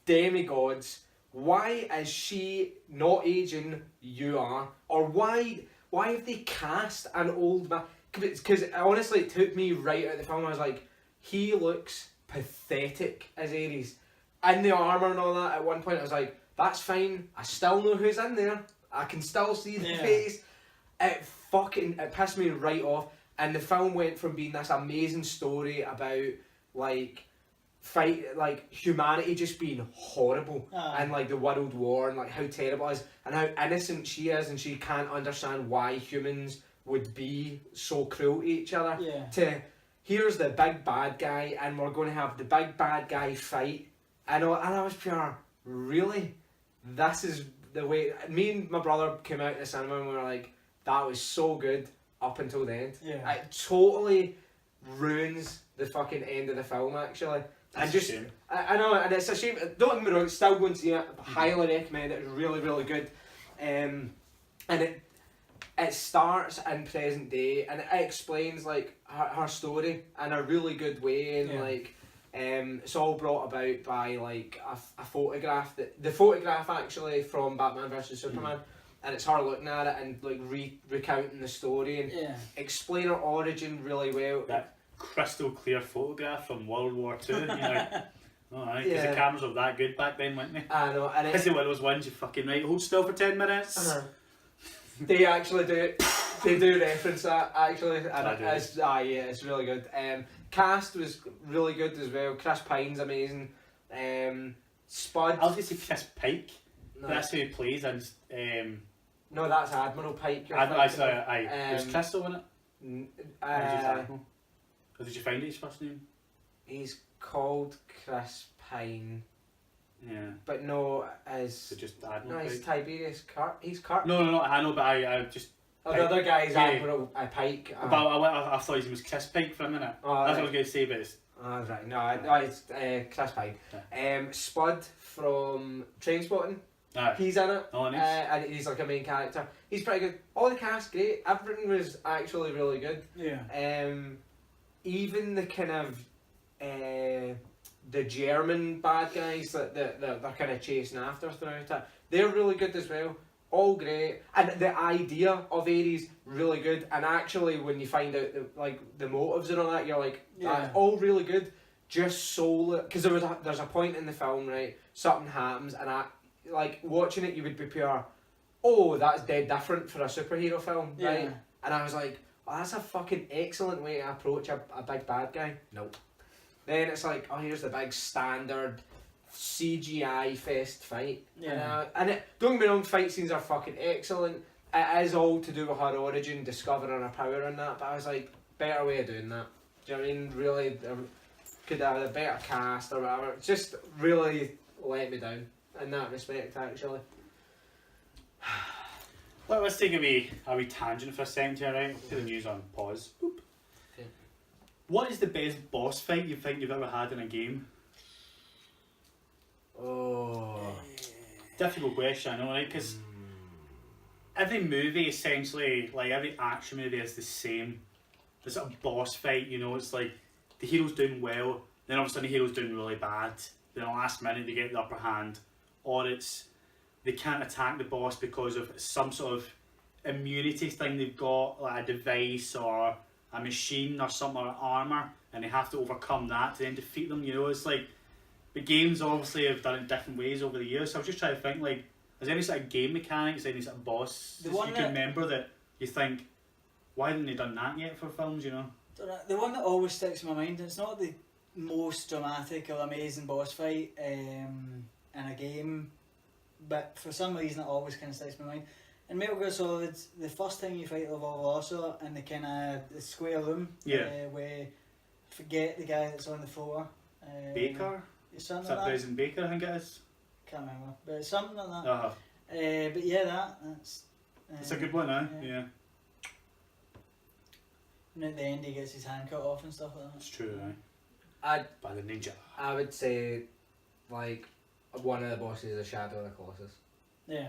demigods. Why is she not aging? You are. Or why have they cast an old man? Because honestly, it took me right out of the film. I was like, he looks pathetic as Ares. In the armour and all that, at one point I was like, that's fine. I still know who's in there. I can still see the face. It pissed me right off. And the film went from being this amazing story about humanity just being horrible and like the world war and like how terrible it is and how innocent she is and she can't understand why humans would be so cruel to each other, to here's the big bad guy and we're going to have the big bad guy fight, and I was pure, really? This is the way. Me and my brother came out of the cinema and we were like, that was so good. up until the end. Yeah. It totally ruins the fucking end of the film, actually. That's a shame. I know, and it's a shame. Don't get me wrong, still going to see it. Highly recommend it. It's really, really good. And it starts in present day, and it explains like her story in a really good way, and like it's all brought about by like a photograph the photograph actually from Batman vs Superman, and it's her looking at it and like recounting the story and explain her origin really well. That crystal clear photograph from World War II. You know, alright, because the cameras were that good back then, weren't they? I know, and it's one of those ones you fucking right. Hold still for 10 minutes. They actually do. They do reference that actually, and it's really good. Cast was really good as well. Chris Pine's amazing. Spud. I was going to say Chris Pike. No. That's who he plays, and no, that's Admiral Pike. Was Crystal in it? Or did you find his first name? He's called Chris Pine. Yeah. But no, as just Admiral. No, he's Tiberius Kirk. He's Kirk. No, I know, but I just. Oh, the other guy's Admiral Pike. But I thought his name was Chris Pike for a minute. That's what I was going to say, but it's. Oh, right. No, it's Chris Pine. Yeah. Spud from Trainspotting. He's in it. Oh, nice. And he's like a main character. He's pretty good. All the cast great. Everything was actually really good. Yeah. Even the kind of the German bad guys that they're kind of chasing after throughout it, they're really good as well. All great, and the idea of Ares really good. And actually, when you find out the motives and all that, you're like, that's all really good. Just because there's a point in the film, right? Something happens, and like watching it, you would be pure, oh, that's dead different for a superhero film, right? And I was like, oh, that's a fucking excellent way to approach a big bad guy. Nope. Then it's like, oh, here's the big standard CGI fest fight. Yeah. And don't get me wrong, fight scenes are fucking excellent. It is all to do with her origin, discovering her power and that, but I was like, better way of doing that. Do you know what I mean? Really, could have a better cast or whatever. Just really let me down in that respect, actually. Well, let's take a wee tangent for a second here, right? Put the news on pause. Boop. Okay. What is the best boss fight you think you've ever had in a game? Oh. Difficult question, I know, right? Because every movie, essentially, like every action movie is the same. There's a boss fight, you know, it's like the hero's doing well, then all of a sudden the hero's doing really bad. Then at the last minute they get the upper hand. Or it's they can't attack the boss because of some sort of immunity thing they've got, like a device or a machine or something, or armour, and they have to overcome that to then defeat them, you know. It's like the games obviously have done it different ways over the years, so I was just trying to think, like, is there any sort of game mechanics, any sort of boss you can remember that you think, why haven't they done that yet for films, you know? The one that always sticks in my mind, it's not the most dramatic or amazing boss fight in a game, but for some reason it always kind of sticks in my mind. In Metal Gear Solid, the first time you fight the Velociraptor in the kind of the square room, where forget the guy that's on the floor. Baker? Is that President Baker, I think it is? Can't remember, but it's something like that. Uh-huh. But yeah, that's... it's a good one, eh? Yeah. And at the end he gets his hand cut off and stuff like that. It's true, eh? By the ninja. I would say, like, one of the bosses is Shadow of the Colossus. Yeah.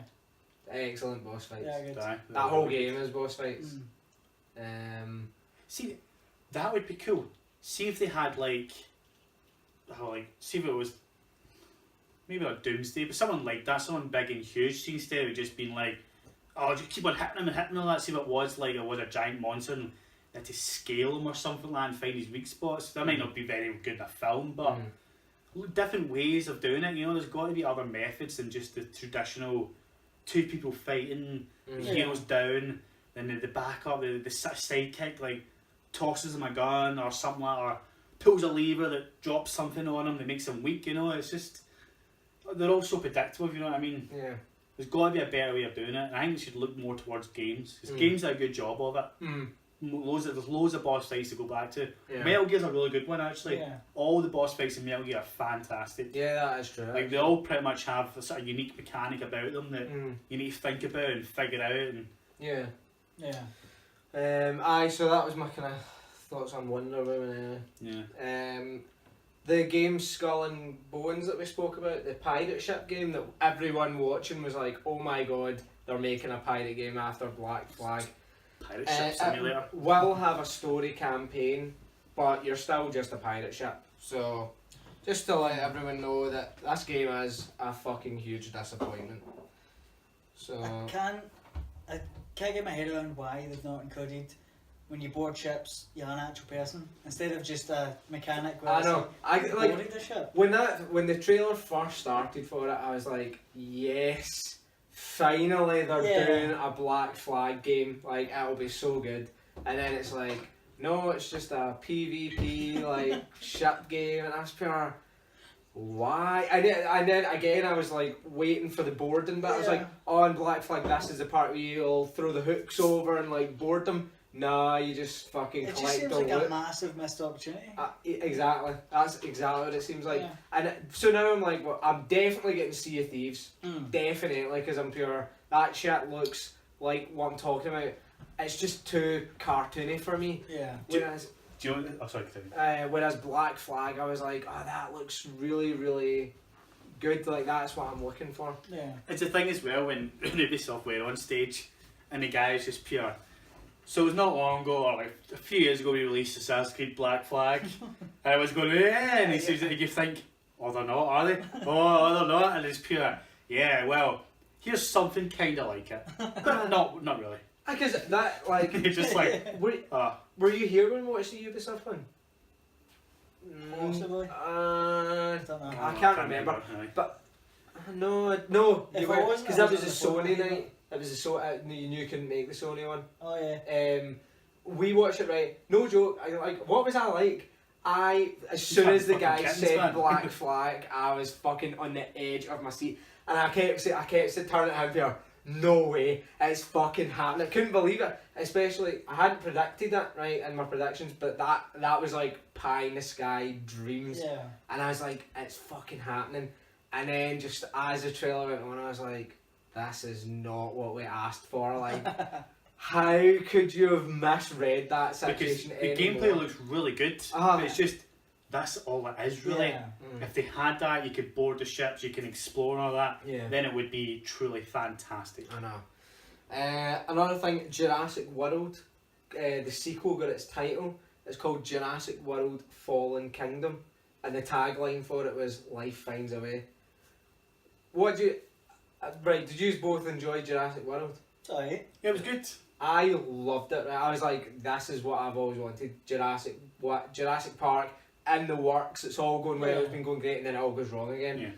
Excellent boss fights. Yeah, good. That whole game is boss fights. See, that would be cool. See if they had see if it was maybe not Doomsday, but someone like that, someone big and huge. See, instead of just being like, oh, just keep on hitting him and hitting him and all that. See if it was like it was a giant monster and they had to scale him or something like that and find his weak spots. That might not be very good in a film, but different ways of doing it. You know, there's got to be other methods than just the traditional two people fighting, the hero's down, then the backup, the sidekick like tosses him a gun or something like that, or pulls a lever that drops something on him that makes him weak, you know. It's just, they're all so predictable, you know what I mean? Yeah. There's got to be a better way of doing it, and I think we should look more towards games, because games do a good job of it. There's loads of boss fights to go back to. Metal Gear's a really good one, actually. Yeah. All the boss fights in Metal Gear are fantastic. Yeah, that is true. Like, they all pretty much have a sort of unique mechanic about them that you need to think about and figure out. And yeah. So that was my kind of thoughts on Wonder Woman. Yeah. The game Skull and Bones that we spoke about, the pirate ship game that everyone watching was like, oh my god, they're making a pirate game after Black Flag. Pirate ship simulator. It will have a story campaign, but you're still just a pirate ship. So, just to let everyone know that this game is a fucking huge disappointment. So I can't get my head around why they've not included when you board ships, you're an actual person instead of just a mechanic. I know. I like boarding the ship. when the trailer first started for it, I was like, yes, finally they're doing a Black Flag game. Like, it'll be so good. And then it's like, no, it's just a PvP like ship game, and that's pure. Why? And then again, I was like waiting for the boarding bit. I was like, oh, in Black Flag, this is the part where you'll throw the hooks over and like board them. Nah, you just fucking collect the loot. It just seems like a massive missed opportunity. Exactly. That's exactly what it seems like. Yeah. And so now I'm like, well, I'm definitely getting Sea of Thieves. Definitely, because I'm pure. That shit looks like what I'm talking about. It's just too cartoony for me. Yeah. Whereas, Do you know? Oh, sorry, continue. whereas Black Flag, I was like, oh, that looks really, really good. Like, that's what I'm looking for. Yeah. It's a thing as well when Ubisoft were on stage and the guy is just pure. So it was not long ago, or like a few years ago, we released Assassin's Creed Black Flag. And I was going, yeah, and he says, you think, oh, they're not, are they? Oh, they're not, and it's pure. Yeah, well, here's something kind of like it, but not really. Because that, like, It's just like, were you here when we watched the Ubisoft one? Possibly. I don't know. I can't remember. But no, If you it were, wasn't, because I that was a was on the Sony phone. night. It was a you knew you couldn't make the Sony one. Oh yeah. We watched it, right? No joke. What was I like? As soon as the guy said Black Flag, I was fucking on the edge of my seat, and I kept saying, turning at him here. No way, it's fucking happening. I couldn't believe it. Especially, I hadn't predicted it right in my predictions, but that was like pie in the sky dreams. Yeah. And I was like, it's fucking happening. And then just as the trailer went on, I was like, this is not what we asked for. Like, how could you have misread that situation? Because the gameplay looks really good, but it's just, that's all it is really. Yeah. If they had that, you could board the ships, you can explore and all that, Yeah. then it would be truly fantastic. I know. Another thing, Jurassic World, the sequel got its title. It's called Jurassic World Fallen Kingdom, and the tagline for it was "Life finds a way." What do you? Right, did you both enjoy Jurassic World? Sorry. Yeah, it was good. I loved it. Right? I was like, this is what I've always wanted. Jurassic Park in the works. It's all going well. It's been going great, and then it all goes wrong again. Yeah.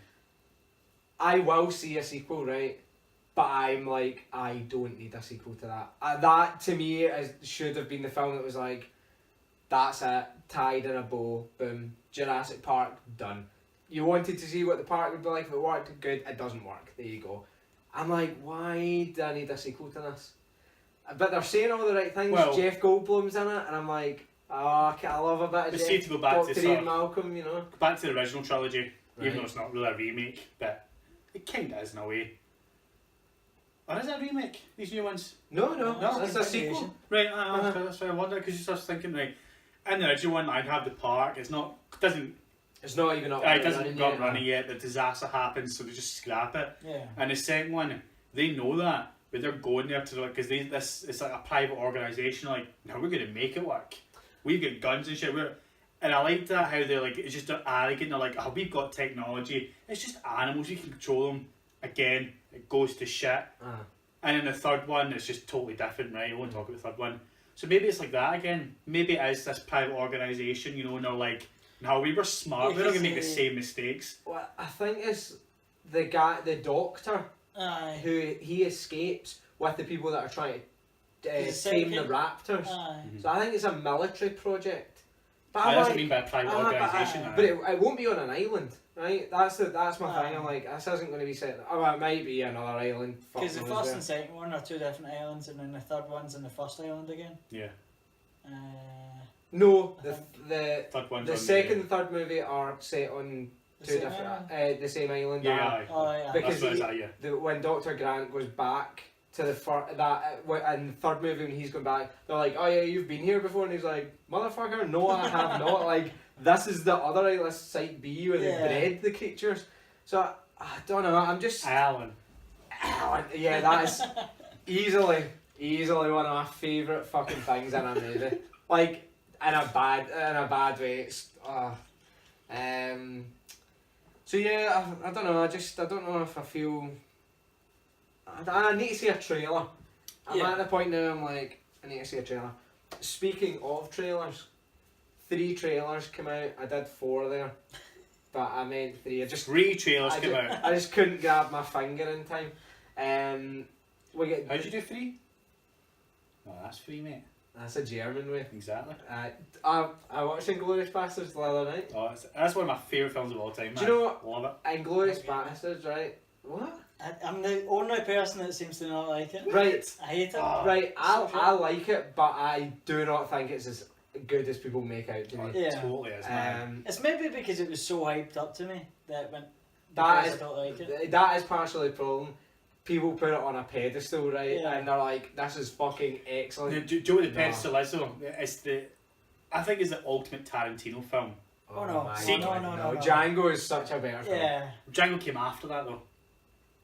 I will see a sequel, right? But I'm like, I don't need a sequel to that. That to me should have been the film that was like, that's it, tied in a bow, boom. Jurassic Park, done. You wanted to see what the park would be like if it worked, good. It doesn't work. There you go. I'm like, why do I need a sequel to this? But they're saying all the right things. Well, Jeff Goldblum's in it, and I'm like, oh, I love a bit of see, Jeff. to go back to Dr. sort Ian of- Malcolm, you know. Back to the original trilogy, Right. even though it's not really a remake, but it kind of is in a way. Or is it a remake, these new ones? No, No, it's a sequel. Right, that's why I wonder, because you start thinking, right, in the original one, I'd have the park, it's not It's not even up it doesn't running got yet. running yet, the disaster happens, so they just scrap it. Yeah. And the second one, they know that, but they're going there to, because it's like a private organisation, like, no, we're going to make it work. We've got guns and shit, and I like that, how they're like, it's just they're arrogant, they're like, oh, we've got technology, it's just animals, we can control them. Again, it goes to shit. And in the third one, it's just totally different, right? I won't talk about the third one. So maybe it's like that again. Maybe it is this private organisation, you know, and they're like, no, we were smart, we're not going to make the same mistakes. Well, I think it's the doctor, Aye. who he escapes with the people that are trying to tame the raptors. Aye. So I think it's a military project. But That doesn't mean by a private organisation. but it won't be on an island, right? That's my thing. I'm like, this isn't going to be set. Oh, it might be another island. Because the fuck knows first where. and second one are two different islands, and then the third one's in the first island again. Yeah. No, I the Third one's the on second and third movie are set on The two same different island? the same island. Yeah, Oh yeah. Because that's what it's at, yeah. when Dr. Grant goes back to in the third movie when he's going back, they're like, oh yeah, you've been here before, and he's like, motherfucker, no, I have not. Like, this is the other Atlas Site B where they bred the creatures. So I don't know. I'm just Alan. Yeah, that is easily one of my favourite fucking things in a movie. Like in a bad way. It's so yeah, I don't know. I don't know if I feel. I need to see a trailer. I'm at the point now. I'm like, I need to see a trailer. Speaking of trailers, 3 trailers come out. I did 4 there, but I meant 3. 3 trailers came out. I just couldn't grab my finger in time. We get. How'd you do 3? Oh, that's 3, mate. That's a German way. Exactly. I watched Inglourious Basterds the other night. Oh, that's one of my favourite films of all time. Man. Do you know what? Love it. Inglourious Basterds, right? What? I'm the only person that seems to not like it. Right. I hate it. Right. I like it, but I do not think it's as good as people make out to me. It totally is, man. It's maybe because it was so hyped up to me that when I don't like it. That is partially the problem. People put it on a pedestal, right? And they're like, this is fucking excellent. Do you know what the pedestal is though? I think it's the ultimate Tarantino film. Oh no. No. Django is such a better film. Yeah. Django came after that though.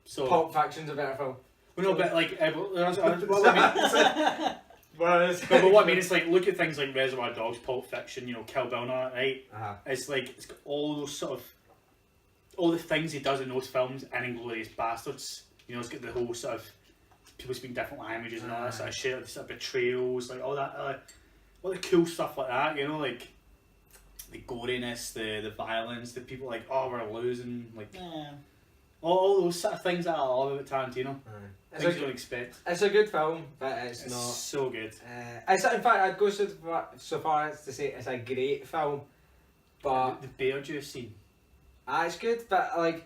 So Pulp Fiction's a better film. Well, no, but like, what I mean, but what I mean is like, look at things like Reservoir Dogs, Pulp Fiction, you know, Kill Bill and all that, right? It's like, it's got all those sort of, all the things he does in those films and Inglourious Basterds. You know, it's got the whole sort of, people speaking different languages and all that sort of shit, like sort of betrayals, like all that, all the cool stuff like that, you know, like, the goriness, the violence, the people like, oh, we're losing, like, all those sort of things that I love about Tarantino. Things you don't expect. It's a good film, but it's not so good. In fact, I'd go so far as to say it's a great film, but the bear juice scene. It's good, but like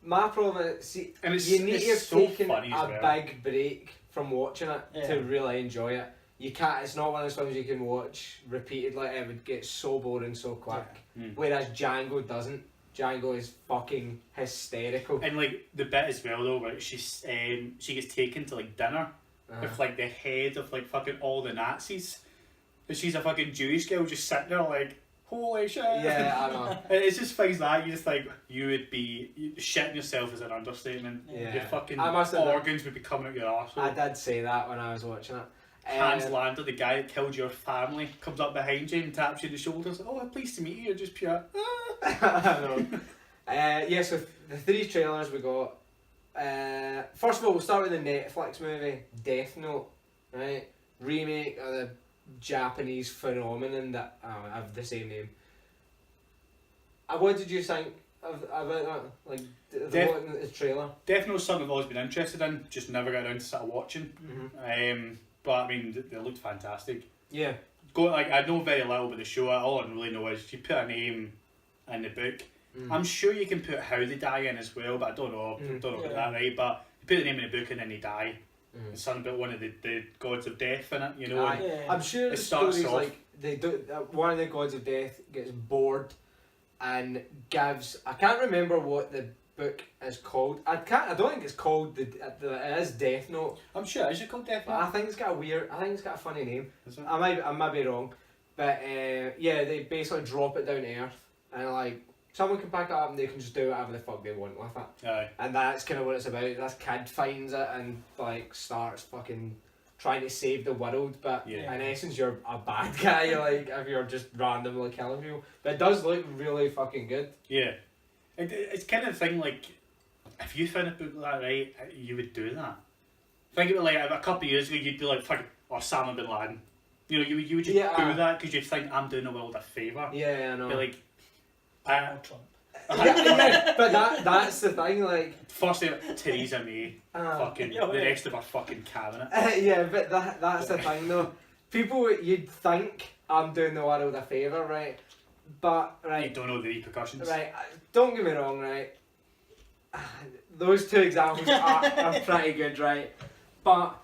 my problem is, you need to have so taken a big break from watching it to really enjoy it. You can't. It's not one of those films you can watch repeatedly. It would get so boring so quick. Whereas Django doesn't. Django is fucking hysterical. And like the bit as well though, where she gets taken to like dinner with like the head of like fucking all the Nazis, and she's a fucking Jewish girl just sitting there like, holy shit. Yeah, I know. It's just things like that. You just like, you would be shitting yourself is an understatement. Yeah. Your fucking organs would be coming out your arsehole. I did say that when I was watching it. Hans Lander, the guy that killed your family, comes up behind you and taps you in the shoulders. Like, oh, I'm pleased to meet you. You're just pure. I know. So the 3 trailers we got. First of all, we'll start with the Netflix movie Death Note, right? Remake of the Japanese phenomenon that have the same name. What did you think about that? Like the trailer? Death Note's something I've always been interested in, just never got around to start watching. But I mean, they looked fantastic. Yeah. I know very little about the show. All I really know is you put a name in the book. I'm sure you can put how they die in as well, but I don't know. About that, right? But you put the name in the book and then they die. It's something about one of the gods of death in it, you know. I'm sure the story's like they do. One of the gods of death gets bored and gives. I can't remember what the book is called. I don't think it's called it is Death Note. I'm sure. Is it called Death Note? I think it's got a funny name. I might be wrong, but they basically drop it down to Earth and like someone can pick it up and they can just do whatever the fuck they want with it. And that's kind of what it's about. This kid finds it and like starts fucking trying to save the world, but in essence you're a bad guy. Like if you're just randomly killing people, but it does look really fucking good. Yeah. It's kind of the thing, like, if you found a book like that, right, you would do that. Think about, like, a couple of years ago, you'd be like, fucking, Osama bin Laden. You know, you would just do that because you'd think, I'm doing the world a favour. Yeah, I know. You're like, Trump. But that's the thing, like... First thing, Theresa May, fucking, the rest of her fucking cabinet. But that's the thing, though. People, you'd think I'm doing the world a favour, right? But, right... You don't know the repercussions. Right, don't get me wrong, right? Those 2 examples are pretty good, right? But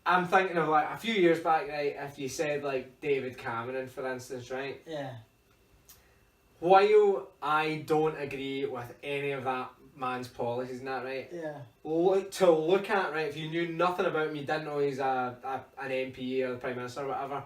I'm thinking of, like, a few years back, right, if you said, like, David Cameron, for instance, right? Yeah. While I don't agree with any of that man's policies and that, right? Yeah. To look at, right, if you knew nothing about him, you didn't know he's an MP or the Prime Minister or whatever,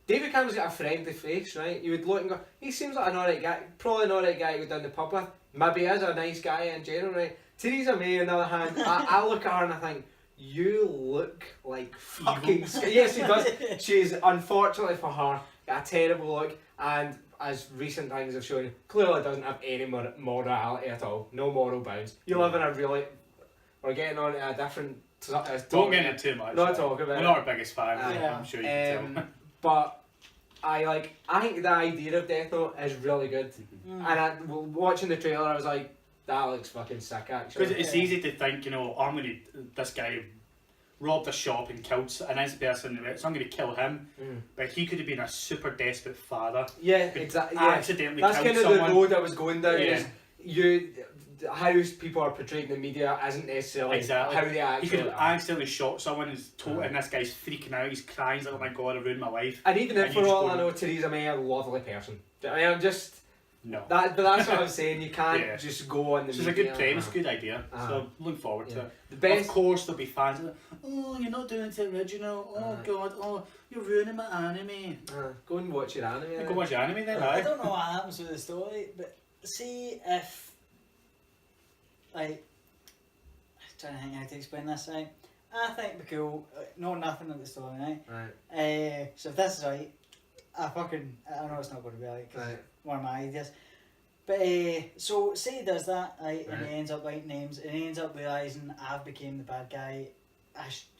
David Cameron's got a friendly face, right? You would look and go, he seems like an alright guy, probably an alright guy to go down the pub with, maybe he is a nice guy in general, right? Theresa May, on the other hand, I look at her and I think, you look like fucking... Yes, she does. She's, unfortunately for her, got a terrible look, and as recent things have shown, clearly doesn't have any morality at all. No moral bounds. You live in a really... We're getting on to a different... Don't get into too much. Not talk about it. We're not our biggest fan, Yeah. I'm sure you can tell. But I think the idea of Death Note is really good. And watching the trailer, I was like, that looks fucking sick, actually. Because it's easy to think, you know, this guy robbed a shop and killed an innocent person, so I'm going to kill him. But he could have been a super desperate father. Yeah, exactly. Yeah. Accidentally That's killed kind of someone. the road I was going down. Yeah. Is how people are portrayed in the media isn't necessarily Exactly. how they actually He could have are. accidentally shot someone and this guy's freaking out, he's crying, he's like, oh my god, I ruined my life. And even if, And for you just all I go- know, Theresa May, a lovely person. I mean, I'm just... No. But that's what I'm saying, you can't Yeah. just go on the So it's a media. good premise, good idea. So look forward to Yeah. it. The best... Of course there'll be fans that oh, you're not doing it original, oh god, oh, you're ruining my anime. Go and watch your anime. Go then. watch your anime then, I aye. don't know what happens with the story, but see if, like, I'm trying to think how to explain this, right? I think it'd be cool, know nothing of the story, right? Right. So if this is right, I know it's not going to be right, because Right. one of my ideas. But, so say he does that, right, and he ends up writing names, and he ends up realising I've became the bad guy,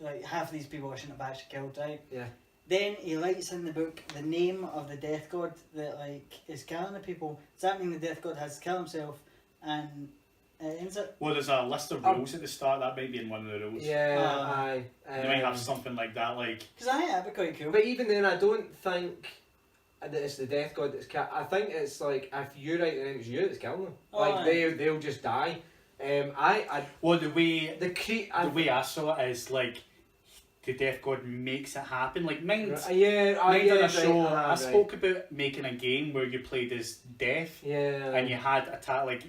like, half of these people I shouldn't have actually killed, right? Yeah. Then he writes in the book the name of the death god that, like, is killing the people. Does that mean the death god has to kill himself, and it ends up... Well, there's a list of rules at the start, that might be in one of the rules. Yeah, aye. You might have something like that, like... Because I think that'd be quite cool. But even then, I don't think that it's the death god that's I think it's like, if you write the name, it's you that's killing them. Oh, Like, aye. they'll just die. Well, the way The way I saw it is, like, the death god makes it happen. Like, Mind did yeah, a show, I right. spoke about making a game where you played as Death, Yeah. and you had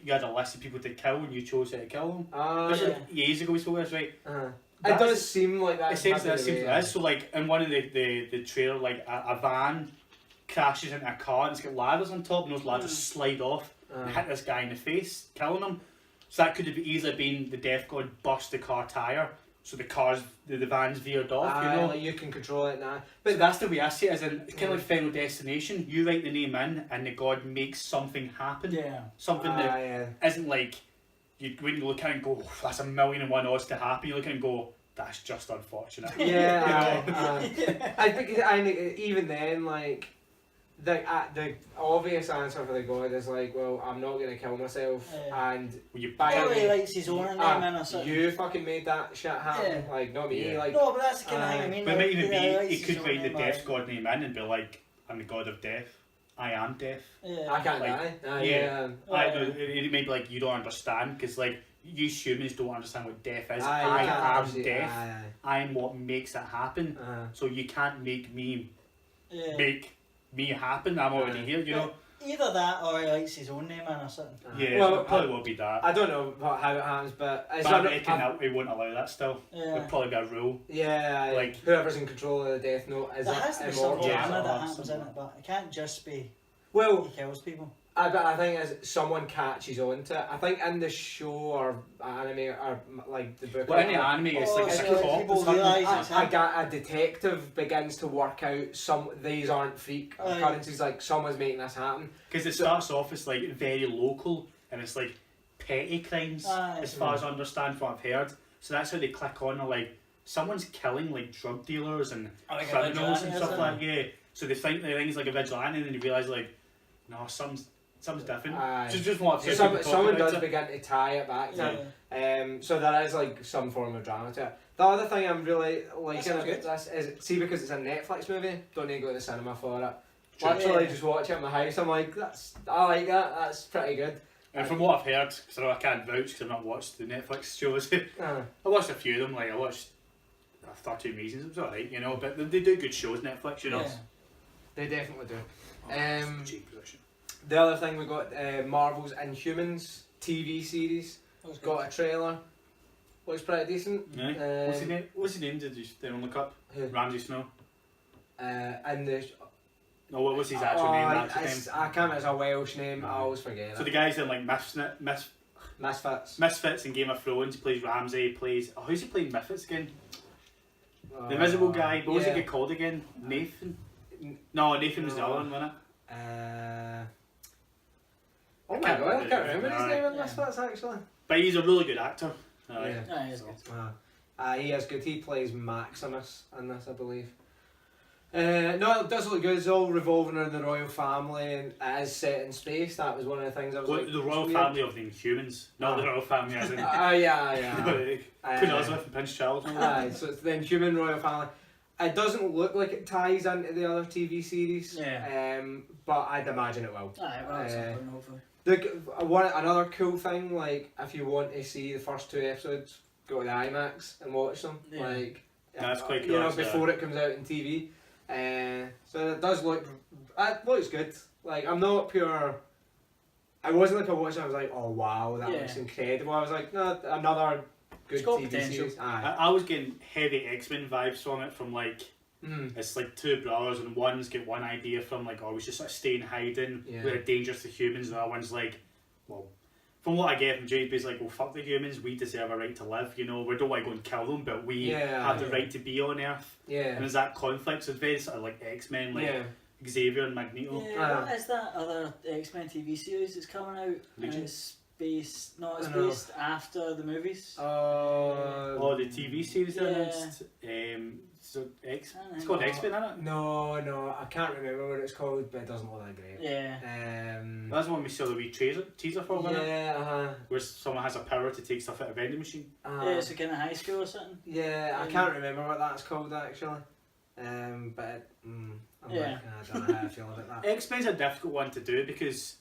you had a list of people to kill, and you chose how to kill them. This was years ago we spoke about this, right? It That's- does seem like that. Essentially, that seems like this. So, like, in one of the trailer, like, a van crashes into a car, and it's got ladders on top, and those ladders slide off and hit this guy in the face, killing him. So that could have easily been the death god bust the car tyre, so the van's veered off, you know? Like you can control it now. But that's the way I see it, as in, it's kind of like Final Destination. You write the name in, and the god makes something happen. Yeah. Something that isn't like, when you look at it and go, oh, that's 1,000,001 odds to happen, you look at it and go, that's just unfortunate. I think even then, like, the obvious answer for the god is like, well, I'm not going to kill myself, and You Probably writes his own name in or something. you fucking made that shit happen, like, not me. Yeah. Like, No, but that's the kind of thing I mean. But it might like, even writes be, he his could own write the name, death god name in and be like, I'm the god of death. I am death. Yeah. I can't Like, die. It may be like, you don't understand, because like, you humans don't understand what death is. I I am can't death. I am what makes it happen. So you can't make me happen. I'm already here, you know? Either that or he writes his own name in or something. Yeah, Well, it probably will be that. I don't know how it happens, but it's But I reckon that we won't allow that still. Yeah. It'll probably be a rule. yeah, like- whoever's in control of the Death Note is There has to be some immortal. Yeah. drama that Yeah. happens in it, but it can't just be Well, he kills people. but I think as someone catches on to it, I think in the show or anime or like the book. Well, in the anime, it's like so a cop. people or something. realise it's him. a detective begins to work out these aren't freak occurrences, like someone's making this happen. Because it starts off as like very local, and it's like petty crimes, as far as I understand from what I've heard. So that's how they click on, like, someone's killing like drug dealers and Like a criminals and vigilante or stuff like something. that. Yeah. So they think the thing's like a vigilante, and then you realise like, no, something's different. Just what I've heard people talk Someone about does it. begin to tie it back to Yeah. it. So there is like some form of drama to it. The other thing I'm really liking sounds about good. this is, see, because it's a Netflix movie, don't need to go to the cinema for it. True. Literally Yeah. just watch it in my house. I'm like, I like that. That's pretty good. And from what I've heard, because I know I can't vouch because I've not watched the Netflix shows, I watched a few of them. Like I watched 13 Reasons. It was alright, you know. But they do good shows, Netflix, you know. Yeah. They definitely do. Cheap position. The other thing we got, Marvel's Inhumans TV series. got a trailer. Looks pretty decent. Yeah. What's his name? Did you on look up? Who? Ramsay Snow. And the No, what was his actual name? I can't remember. It's a Welsh name. I always forget. So the guy's in like Misfits and Game of Thrones. He plays Ramsay. Plays who's he playing Misfits again? The Invisible Guy. What was he get called again? Nathan. No, Nathan was the other one, wasn't it? Oh my god, I can't remember his name in Misfits actually. But he's a really good actor. Yeah, he is good. He is good. He plays Maximus in this, I believe. No, it does look good. It's all revolving around the royal family and it is set in space. That was one of the things I was like... The royal family of the Inhumans, not the royal family as in... yeah. Queen Elizabeth and Prince Charles. So it's the Inhuman royal family. It doesn't look like it ties into the other TV series, but I'd imagine it will. Hopefully. Another cool thing, like, if you want to see the first 2 episodes, go to the IMAX and watch them. Yeah. Like, that's quite cool. You know, before it comes out on TV. So it does look... It looks good. Like, I'm not pure... I wasn't like I watched it, I was like, oh wow, that looks incredible. I was like, no, another good TV series. I was getting heavy X-Men vibes from it, from like... It's like 2 brothers and one's got one idea from like, oh, we should sort of stay in hiding, we're dangerous to humans, and the other one's like, well, from what I get from JB's like, well, fuck the humans, we deserve a right to live, you know, we don't want to go and kill them, but we have the right to be on Earth. And there's that conflict, so it's very sort of like X-Men, like Xavier and Magneto. What is that other X-Men TV series that's coming out? Legion? It's based after the movies. The TV series announced. It's called X-Men, isn't it? No, I can't remember what it's called, but it doesn't look that great. That's the one we saw the wee teaser for, wasn't it? Where someone has a power to take stuff out of a vending machine. It's like in a high school or something. I can't remember what that's called actually. But I don't know how I feel about that. X-Men's a difficult one to do because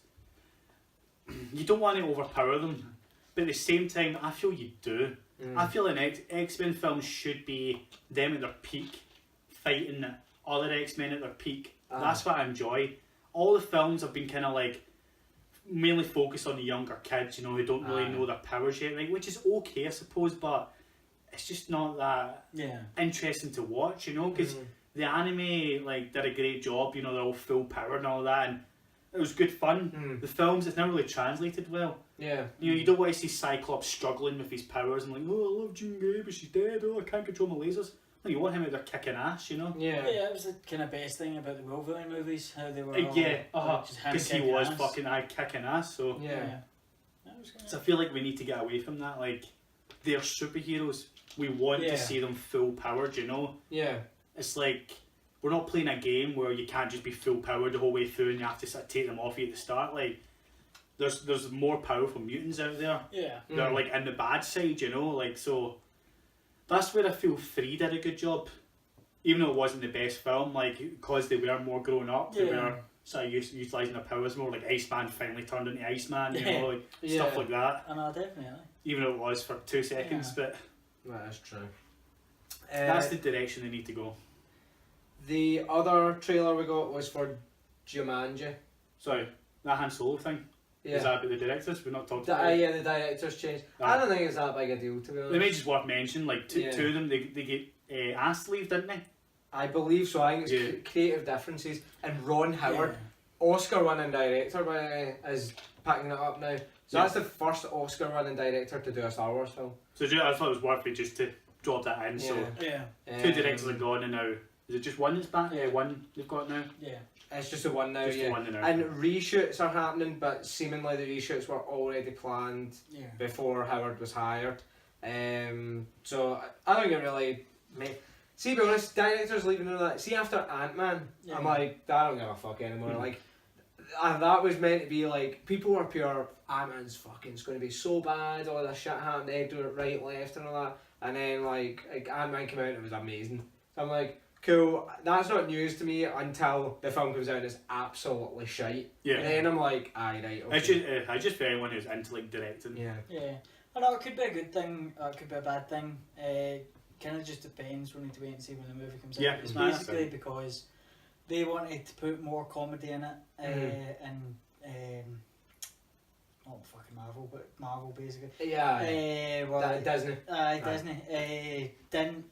you don't want to overpower them, but at the same time, I feel you do. I feel an X-Men film should be them at their peak, fighting other X-Men at their peak. That's what I enjoy. All the films have been kind of like mainly focused on the younger kids, you know, who don't really know their powers yet, like, which is okay, I suppose, but it's just not that interesting to watch, you know, because the anime like did a great job, you know, they're all full power and all that, and it was good fun. The films, it's never really translated well. You know, you don't want to see Cyclops struggling with his powers and like, oh, I love Jean Grey, but she's dead, oh, I can't control my lasers. No, you want him out there kicking ass, you know? It was the kind of best thing about the Wolverine movies, how they were because he was fucking kicking ass, so... So I feel like we need to get away from that, like, they're superheroes, we want to see them full powered, you know? It's like, we're not playing a game where you can't just be full powered the whole way through and you have to sort of take them off you at the start, like... There's more powerful mutants out there. They're like in the bad side, you know, like, so that's where I feel 3 did a good job. Even though it wasn't the best film, like, because they were more grown up, they were sort of utilising their powers more, like Iceman finally turned into Iceman, you know, like stuff like that. I know, definitely. Even though it was for 2 seconds, but that's true. That's the direction they need to go. The other trailer we got was for Jumanji. Sorry, that Han Solo thing. Is that about the directors? We're not talking about the directors changed. I don't think it's that big a deal, to be honest. They may just worth mentioning, like, two of them, they get asked to leave, didn't they? I believe so. I think it's creative differences. And Ron Howard, Oscar-winning director, by the way, is picking it up now. So that's the first Oscar-winning director to do a Star Wars film. So I thought it was worth it just to drop that in. So 2 directors are gone, and now is it just one that's back? One they've got now. It's just the one now, the one now. And reshoots are happening, but seemingly the reshoots were already planned before Howard was hired. So I don't get really... See, to be honest, directors leaving all that. See, after Ant-Man, I'm like, I don't give a fuck anymore. Like, that was meant to be like, people were pure, Ant-Man's fucking, it's going to be so bad, all this shit happened, they do it right, left and all that. And then like Ant-Man came out and it was amazing. So I'm like, cool, that's not news to me until the film comes out and it's absolutely shite. And then I'm like, aye, right, okay. I just for anyone who's into like directing. I know it could be a good thing, or it could be a bad thing. Kind of just depends. We need to wait and see when the movie comes out. It's basically because they wanted to put more comedy in it, and not fucking Marvel, but Marvel basically. Yeah. Disney. Disney. Didn't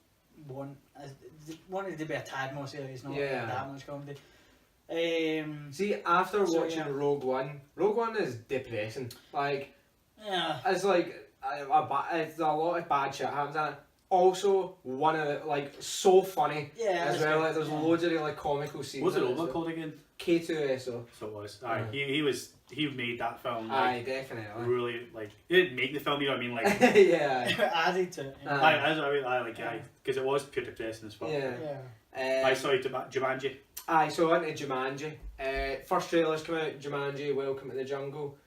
wanted to be a tad more serious, not that much comedy. See, after watching Rogue One is depressing. Like, it's like it's a lot of bad shit happens in it. Also, one of the, like, so funny as well. Like, there's loads of like comical scenes. What's the robot called again? K2SO. So it was. He made that film. Like, definitely. Really, like, he didn't make the film. You know what I mean? Like, added to it. I like because it was pure depressing as fuck. I saw Jumanji. So I went to Jumanji. First trailers come out. Jumanji, Welcome to the Jungle.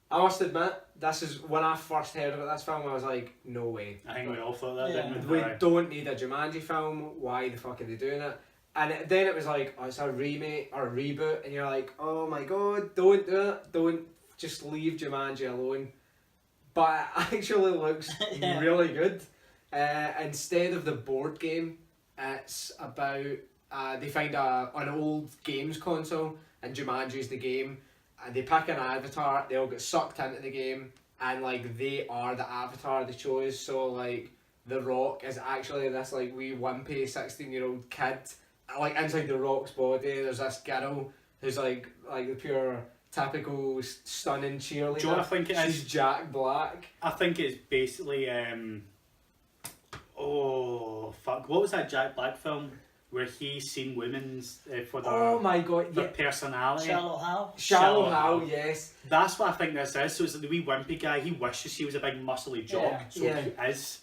I must admit, this is when I first heard about this film. I was like, no way. I think we all thought that. Didn't we don't need a Jumanji film. Why the fuck are they doing it? And then it was like, oh, it's a remake or a reboot, and you're like, oh my god, don't do it. Don't just leave Jumanji alone. But it actually looks really good. Instead of the board game, it's about they find an old games console, and Jumanji's the game, and they pick an avatar. They all get sucked into the game, and like they are the avatar they chose. So like The Rock is actually this like wee wimpy 16-year-old kid. Like inside The Rock's body, there's this girl who's like the pure typical stunning cheerleader. Do you know what I think it is? She's Jack Black. I think it's basically oh fuck! What was that Jack Black film where he's seen women's for their personality? Shallow Hal, yes. That's what I think this is. So it's like the wee wimpy guy. He wishes he was a big muscly jock, so he is.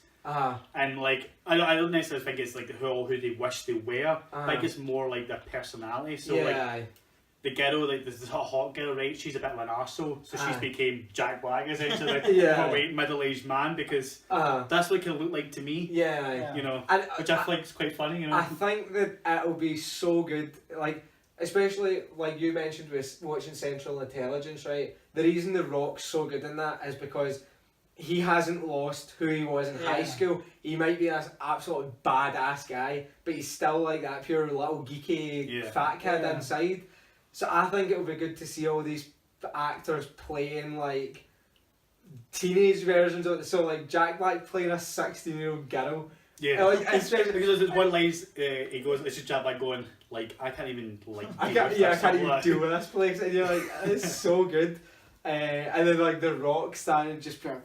And like I don't necessarily think it's like who they wish they were. I think it's more like their personality. So like the girl, like this hot girl, right? She's a bit of an arsehole, so she's became Jack Black essentially, like a middle-aged man, because that's what it looked like to me. You know, which I think is quite funny. You know, I think that it'll be so good. Like especially like you mentioned with watching Central Intelligence, right? The reason The Rock's so good in that is because he hasn't lost who he was in high school. He might be this absolute badass guy, but he's still like that pure little geeky fat kid inside. So I think it would be good to see all these actors playing like teenage versions of it. So like Jack Black playing a 16-year-old girl. Yeah, like, especially because there's one line he goes, it's just Jack Black going like, I can't even like. I can't even deal with this place, and you're like, it's so good. And then like The Rock standing just going,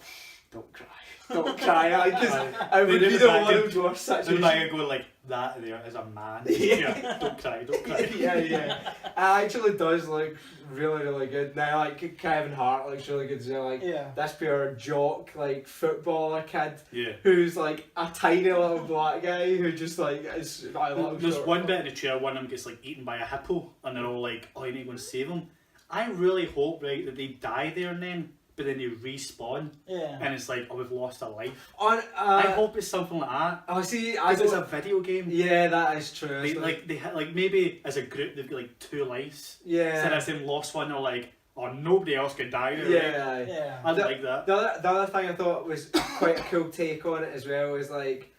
don't cry, like, because I would be the world's worst situation. Like going like that there as a man. Don't cry. It actually does look really, really good. Now like Kevin Hart looks really good as well. Like this pure jock, like footballer kid, who's like a tiny little black guy who just like is. There's one bit in the trailer, one of them gets like eaten by a hippo, and they're all like, "Oh, you need to go and save him." I really hope that they die there and then, but then they respawn. And it's like, oh, we've lost a life. I hope it's something like that. Oh, see, it's a video game. Yeah, that is true. They maybe as a group they've got like 2 lives. Instead of them lost one, they're like, oh, nobody else could die there. I'd like that. The other thing I thought was quite a cool take on it as well is like,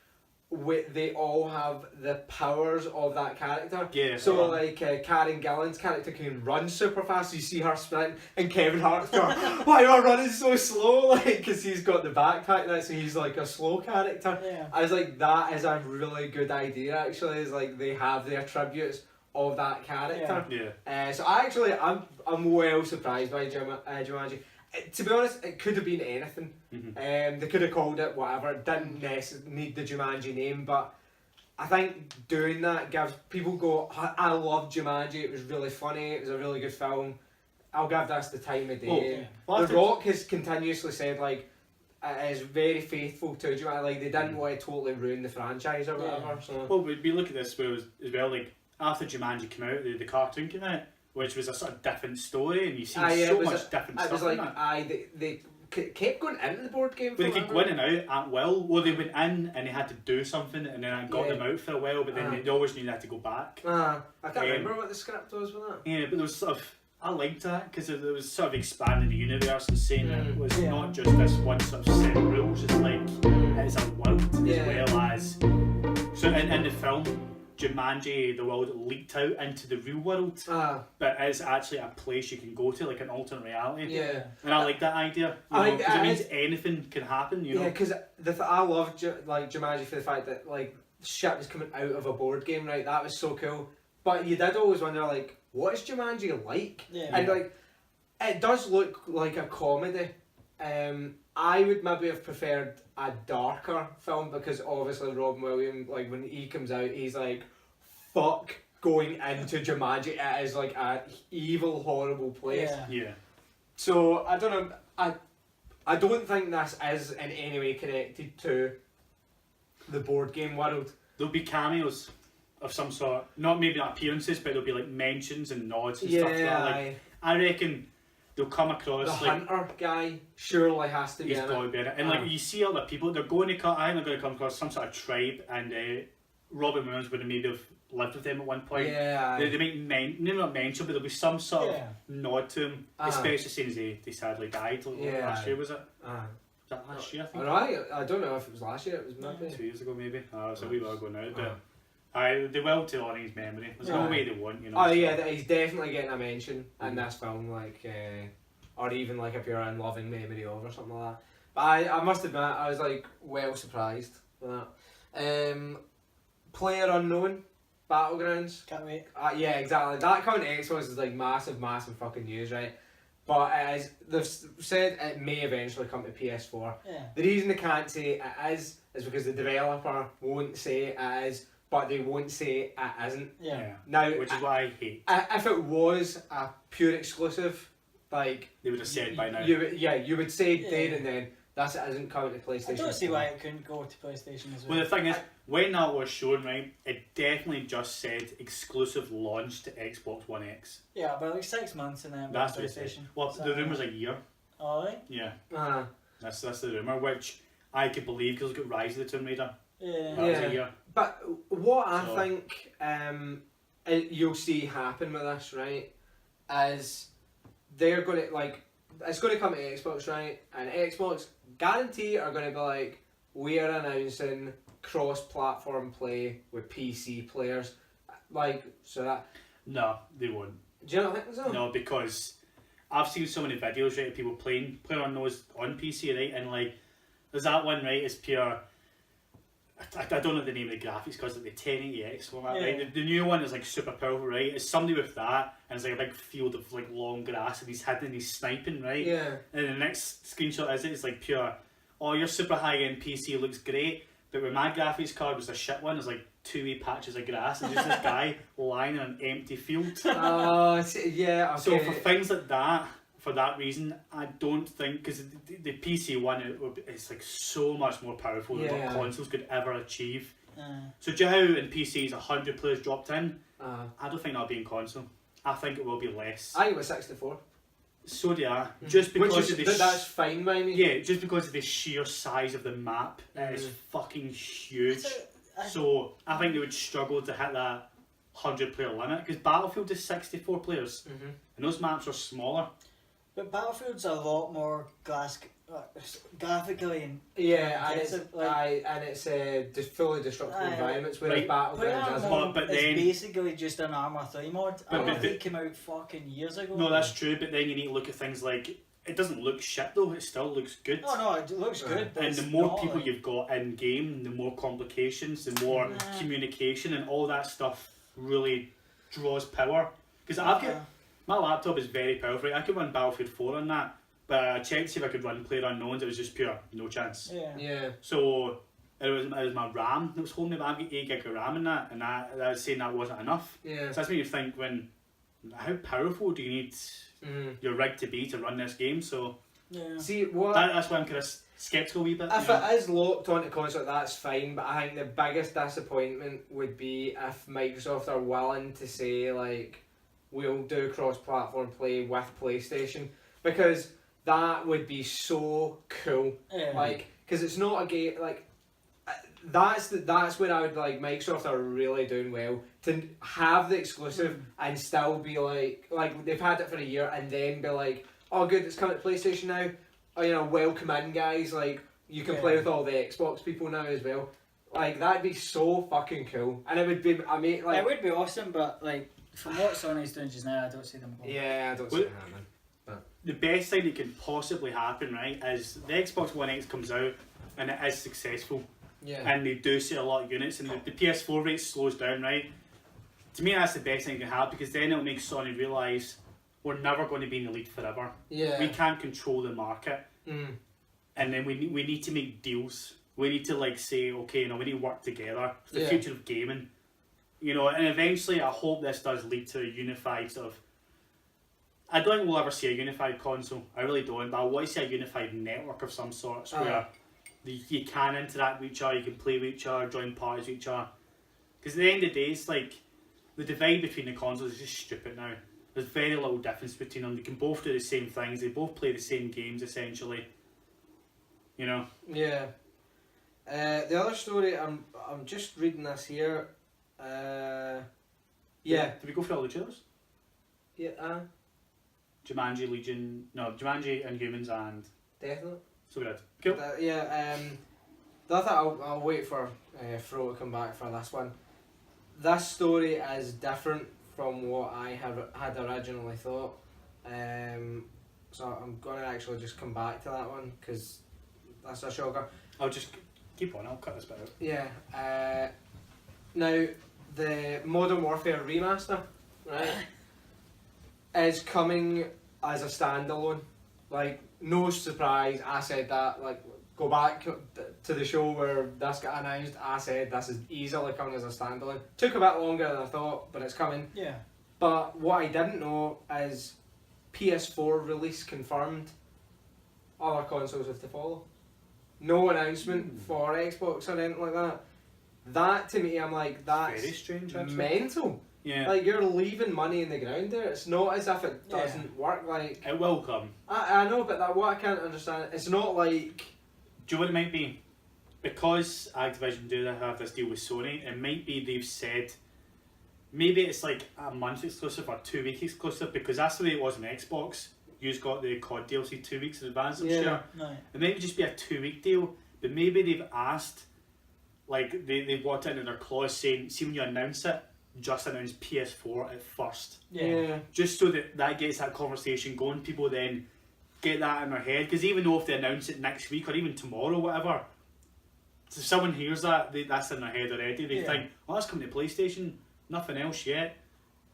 they all have the powers of that character. So like Karen Gillan's character can run super fast. So you see her sprint, and Kevin Hart's going, "Why am I running so slow?" Like, because he's got the backpack now, so he's like a slow character. I was like, that is a really good idea. Actually, is like they have their tributes of that character. So I'm well surprised by Jumanji. To be honest, it could have been anything. They could have called it whatever. It didn't necessarily need the Jumanji name, but I think doing that gives people go, I love Jumanji, it was really funny, it was a really good film. I'll give this the time of day. The Rock has continuously said like it is very faithful to Jumanji. Like they didn't want to totally ruin the franchise or whatever. So. Well, we look at this as well. Like after Jumanji came out, the cartoon came out, which was a sort of different story, and you see so much different stuff. It was like they kept going into the board game. But they kept going in and out at will. Well, they went in and they had to do something, and then I got them out for a while. But then they always knew they had to go back. I can't remember what the script was for that. Yeah, but there was sort of. I liked that because it was sort of expanding the universe and saying that it was not just this one sort of set of rules. It's like it's a world as well as. So in the film, Jumanji, the world leaked out into the real world, but it's actually a place you can go to, like an alternate reality. Yeah. And I like that idea. Because it means anything can happen. You know. Yeah, because I love Jumanji for the fact that like shit was coming out of a board game, right? That was so cool. But you did always wonder, like, what is Jumanji like? Yeah. And like, it does look like a comedy. I would maybe have preferred a darker film because obviously Robin Williams, like when he comes out, he's like, fuck going into Jumanji. It is like a evil, horrible place. Yeah. So I don't know. I don't think this is in any way connected to the board game world. There'll be cameos of some sort. Not maybe not appearances, but there'll be like mentions and nods and stuff like that. Like, I reckon they'll come across the like hunter guy surely has to be he's in probably it. better. And like you see other people, they're going to come. I think they're going to come across some sort of tribe, and Robin Williams would have maybe have lived with them at one point. Yeah, they might maybe not mention, but there'll be some sort of nod to him, especially since they sadly died. Last year was it? Was that last year? I think. I don't know if it was last year. It was maybe 2 years ago, maybe. It's a wee while ago now, but. They will to honour his memory. There's no way they won't, you know. Oh yeah, he's definitely getting a mention in this film, like, or even like if you're in loving memory of or something like that. But I must admit, I was like well surprised with that. PlayerUnknown Battlegrounds. Can't wait. Yeah, exactly. That coming to Xbox is like massive fucking news, right? But they've said it may eventually come to PS4. Yeah. The reason they can't say it is because the developer won't say it is. But they won't say it isn't. Yeah. Now, which is why I hate. If it was a pure exclusive, like they would have said by now. You would say then and then this isn't coming to PlayStation. I don't see why it couldn't go to PlayStation as well. Well, the thing is, when that was shown, right, it definitely just said exclusive launch to Xbox One X. Yeah, but like 6 months and then that's PlayStation. Well, the rumour's a year. Oh, right? Yeah. That's the rumour, which I could believe because look at Rise of the Tomb Raider. Yeah. That was a year. But what I think you'll see happen with this, right, is they're going to, like, it's going to come to Xbox, right, and Xbox guarantee are going to be like, we are announcing cross-platform play with PC players, like, so that... No, they won't. Do you not think so? No, because I've seen so many videos, right, of people playing PlayerUnknown's on PC, right, and like, there's that one, right, it's pure... I don't know the name of the graphics because like the 1080X one, right? The new one is like super powerful, right? It's somebody with that, and it's like a big field of like long grass, and he's hidden and he's sniping, right? Yeah. And the next screenshot it's like pure, oh, your super high end PC looks great, but when my graphics card was a shit one, there's like 2 wee patches of grass, and just this guy lying in an empty field. Oh, yeah. Okay. So for things like that. For that reason, I don't think, because the PC one is like so much more powerful than what consoles could ever achieve. So do you know how in PCs 100 players dropped in? I don't think that'll be in console. I think it will be less. I think it was 64. So do I. Just because of the that's fine by me. Yeah, just because of the sheer size of the map, it is fucking huge. So I think they would struggle to hit that 100 player limit, because Battlefield is 64 players, and those maps are smaller. But Battlefield's a lot more graphically and and it's just fully destructible environments, whereas Battlegrounds isn't. But then basically just an Arma 3 mod. Arma 3 came out fucking years ago. No, that's true, but then you need to look at things like, it doesn't look shit though, it still looks good. Oh no, it looks good. And the more people you've got in game, the more complications, the more communication and all that stuff really draws power. Because my laptop is very powerful. I could run Battlefield 4 on that, but I checked to see if I could run PlayerUnknown's. It was just pure no chance. Yeah. So it was my RAM that was holding me back. 8 gig of RAM in that, and I was saying that wasn't enough. Yeah. So that's when you think, how powerful do you need your rig to be to run this game? So see what that's why I'm kind of sceptical a wee bit. If it is locked onto console, that's fine. But I think the biggest disappointment would be if Microsoft are willing to say like, we'll do cross-platform play with PlayStation, because that would be so cool. Like, because it's not a game like that's where I would like Microsoft are really doing well to have the exclusive and still be like they've had it for a year and then be like, oh good, it's coming to PlayStation now. Oh, you know, welcome in guys. Like you can play with all the Xbox people now as well. Like, that'd be so fucking cool. And it would be, I mean, like... It would be awesome, but, like, from what Sony's doing just now, I don't see them going. Yeah, I don't see it happening. But the best thing that can possibly happen, right, is the Xbox One X comes out and it is successful. Yeah. And they do sell a lot of units, and the PS4 rate slows down, right? To me, that's the best thing that can happen, because then it'll make Sony realise we're never going to be in the lead forever. Yeah. We can't control the market. Mm. And then we need to make deals. We need to, like, say, okay, we need to work together for the Yeah. future of gaming. You know, and eventually I hope this does lead to a unified sort of... I don't think we'll ever see a unified console. I really don't. But I want to see a unified network of some sort where you can interact with each other, you can play with each other, join parties with each other. Because at the end of the day, it's like the divide between the consoles is just stupid now. There's very little difference between them. They can both do the same things. They both play the same games, essentially. You know? Yeah. The other story, I'm just reading this here. Yeah. Did we go for all the trailers? Yeah, Jumanji, Legion... No, Jumanji, Inhumans, and... definitely. So we did. Cool. Yeah, the other thing, I'll wait for Fro to come back for this one. This story is different from what I had originally thought. So I'm going to actually just come back to that one, because that's a shocker. I'll just keep on, I'll cut this bit out. Yeah. Now, the Modern Warfare remaster, right, is coming as a standalone. Like, no surprise, I said that. Like, go back to the show where this got announced, I said this is easily coming as a standalone. Took a bit longer than I thought, but it's coming. Yeah. But what I didn't know is PS4 release confirmed. Other consoles have to follow. No announcement for Xbox or anything like that. That, to me, I'm like, that's very strange, actually. mental. Yeah. Like, you're leaving money in the ground there. It's not as if it doesn't work. Like, it will come. I know, but what I can't understand, it's not like... Do you know what it might be? Because Activision do have this deal with Sony, it might be they've said maybe it's like a month exclusive or 2 week exclusive, because that's the way it was on Xbox. You've got the COD DLC 2 weeks in advance, I'm sure. No. It might just be a 2 week deal, but maybe they've asked, like they want it into their clause saying, see when you announce it, just announce PS4 at first. Yeah. Just so that gets that conversation going. People then get that in their head, because even though if they announce it next week or even tomorrow, whatever, if someone hears that, that's in their head already. They think, oh, that's coming to PlayStation, nothing else yet.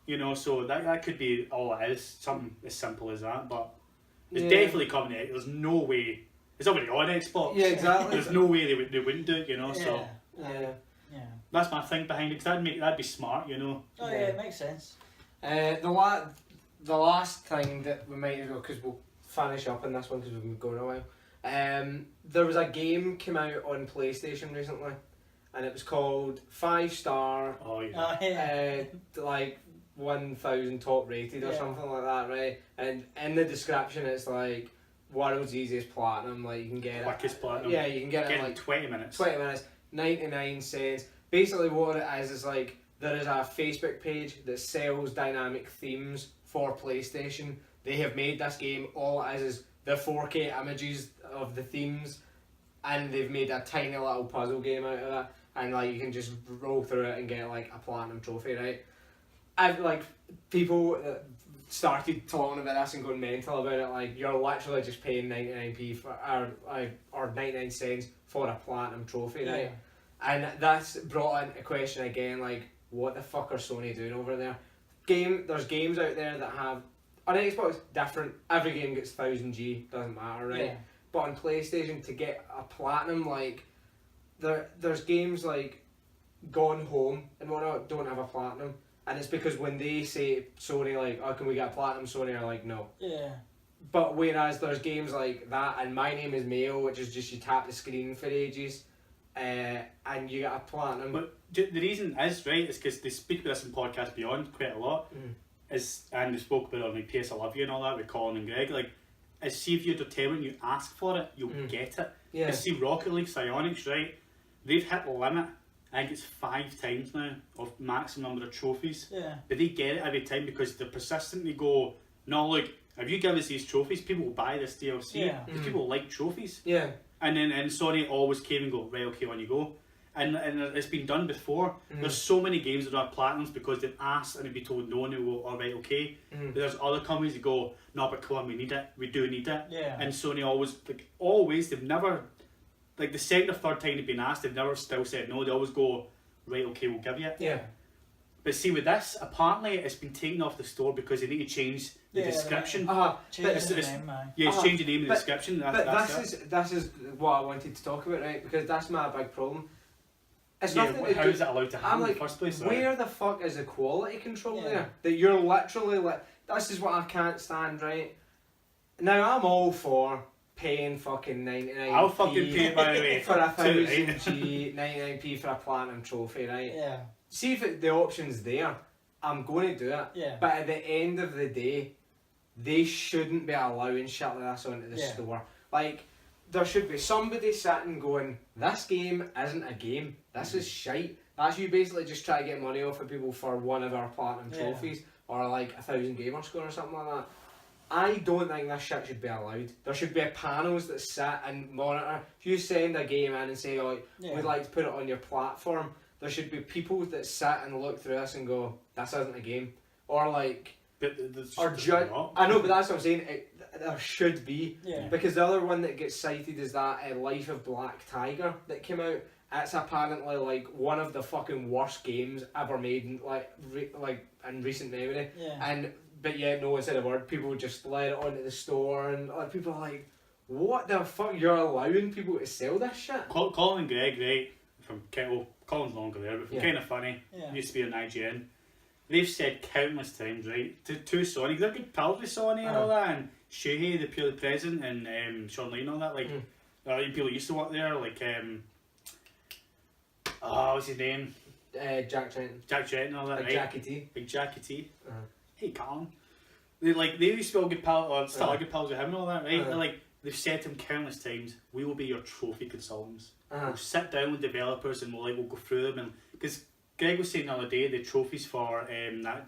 You know, so that could be all it is, something as simple as that. But it's definitely coming to it. There's no way. It's already on Xbox. Yeah, exactly. There's no way they wouldn't do it, you know. So Yeah. that's my thing behind it, because that'd be smart, you know. Oh yeah, it makes sense. The last thing that we might as well, because we'll finish up on this one because we've been going a while. There was a game came out on PlayStation recently, and it was called 5-star. Oh yeah. Like 1,000 top rated or something like that, right? And in the description, it's like world's easiest platinum. Like, you can get Quickest platinum. Yeah, you can get it in like 20 minutes. 20 minutes, 99 cents. Basically, what it is like there is a Facebook page that sells dynamic themes for PlayStation. They have made this game. All it is the 4K images of the themes, and they've made a tiny little puzzle game out of it. And like, you can just roll through it and get like a platinum trophy, right? I've like people started talking about this and going mental about it. Like, you're literally just paying 99p for or 99 cents for a platinum trophy, right? And that's brought into question again, like, what the fuck are Sony doing over there? There's games out there that have on Xbox different. Every game gets 1000G, doesn't matter, right? Yeah. But on PlayStation, to get a platinum, like, there's games like Gone Home and whatnot don't have a platinum. And it's because when they say Sony, like, oh, can we get a platinum? Sony are like, no. Yeah. But whereas there's games like that, and My Name is Mail, which is just you tap the screen for ages, and you get a platinum. But the reason is, right, is because they speak about this in Podcast Beyond quite a lot, and they spoke about it on like PS I Love You and all that with Colin and Greg, like, is see if you're determined, you ask for it, you'll get it. Yeah. See Rocket League, Psyonix, right, they've hit the limit. I think it's 5 times now of maximum number of trophies. Yeah. But they get it every time because they're persistent. They go, no, look, if you give us these trophies, people will buy this DLC. Yeah. Because people like trophies. Yeah. And then Sony always came and go, right, okay, on you go. and it's been done before. There's so many games that are platinums because they've asked and they've been told no, and they go, alright, okay. But there's other companies that go, no, but come on, we need it, we do need it. Yeah. And Sony always, they've never, like the second or third time they've been asked, they've never still said no. They always go, right, okay, we'll give you it. Yeah. But see, with this, apparently it's been taken off the store because they need to change the description. Change the name, man. Yeah, it's changing the name and the description. This is what I wanted to talk about, right? Because that's my big problem. It's nothing how is it allowed to happen in the first place? Where the fuck is the quality control there? That you're literally like, this is what I can't stand, right? Now I'm all for paying fucking 99p. I'll fucking pay it, by the way. For 1000G, 99p for a platinum trophy, right? Yeah. See if the option's there, I'm going to do it. Yeah. But at the end of the day, they shouldn't be allowing shit like this onto the store. Like, there should be somebody sitting going, this game isn't a game, this is shite. That's you basically just try to get money off of people for one of our platinum trophies, or like 1000 gamer score or something like that. I don't think this shit should be allowed. There should be panels that sit and monitor. If you send a game in and say, oh, we'd like to put it on your platform, there should be people that sit and look through this and go, this isn't a game. Or like, or judge. I know, but that's what I'm saying. There should be. Yeah. Because the other one that gets cited is that Life of Black Tiger that came out. It's apparently like one of the fucking worst games ever made in in recent memory. Yeah. But yet no one said a word. People just let it onto the store, and like people are like, what the fuck? You're allowing people to sell this shit? Colin and Greg, right, from Kettle, Colin's no longer there, but from Kind of Funny, Yeah. used to be on IGN. They've said countless times, right, to Sony, they're good pals with Sony and all that, and Shuhei, the purely president, and Sean Lee and all that, like, people used to work there, like, what's his name? Jack Trenton. Jack Trenton and all that, Like right? Jackie T. Big Jackie T. Hey, Colin. They used to be all good pals, or still are good pals with him and all that, right? They're like, they've said to him countless times, we will be your trophy consultants. We'll sit down with developers and we'll go through them, and because Greg was saying the other day the trophies for that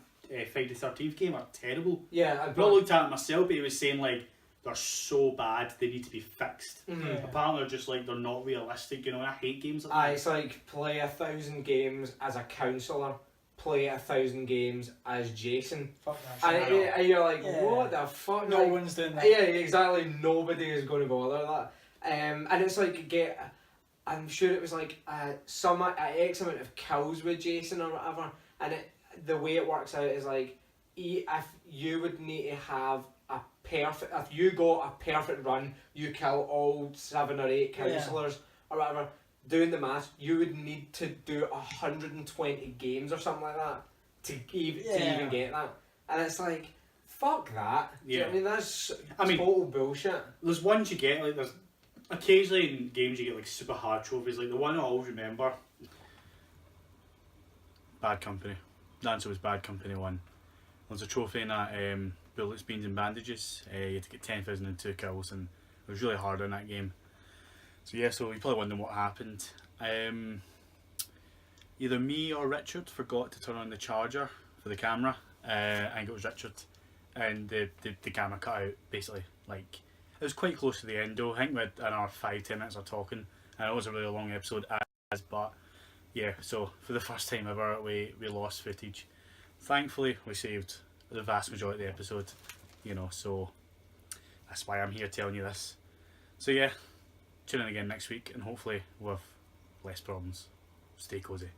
Friday the 13th game are terrible. Yeah, I've not looked at it myself, but he was saying like they're so bad they need to be fixed. Apparently they're just like they're not realistic, you know. I hate games like that. It's like play 1000 games as a counsellor, play 1000 games as Jason. Fuck that shit. And you're like, what the fuck? No like, one's doing that. Yeah, exactly. Nobody is going to bother that. And it's like I'm sure it was like some X amount of kills with Jason or whatever, and the way it works out is like if you would need to have a perfect, if you got a perfect run, you kill all 7 or 8 counsellors or whatever. Doing the math, you would need to do 120 games or something like that to even get that, and it's like fuck that. Do you know what I mean? That's total bullshit. There's ones you get, like there's occasionally in games you get like super hard trophies, like the one I always remember, Bad Company. The answer was Bad Company 1. There's a trophy in that Bullets, Beans and Bandages. You had to get 10,002 kills, and it was really hard in that game. So yeah, so you're probably wondering what happened. Either me or Richard forgot to turn on the charger for the camera. I think it was Richard, and the camera cut out basically. Like, it was quite close to the end though. I think we had another 5-10 minutes of talking, and it was a really long episode. But yeah, so for the first time ever, we lost footage. Thankfully, we saved the vast majority of the episode. You know, so that's why I'm here telling you this. So yeah, tune in again next week, and hopefully with less problems. Stay cozy.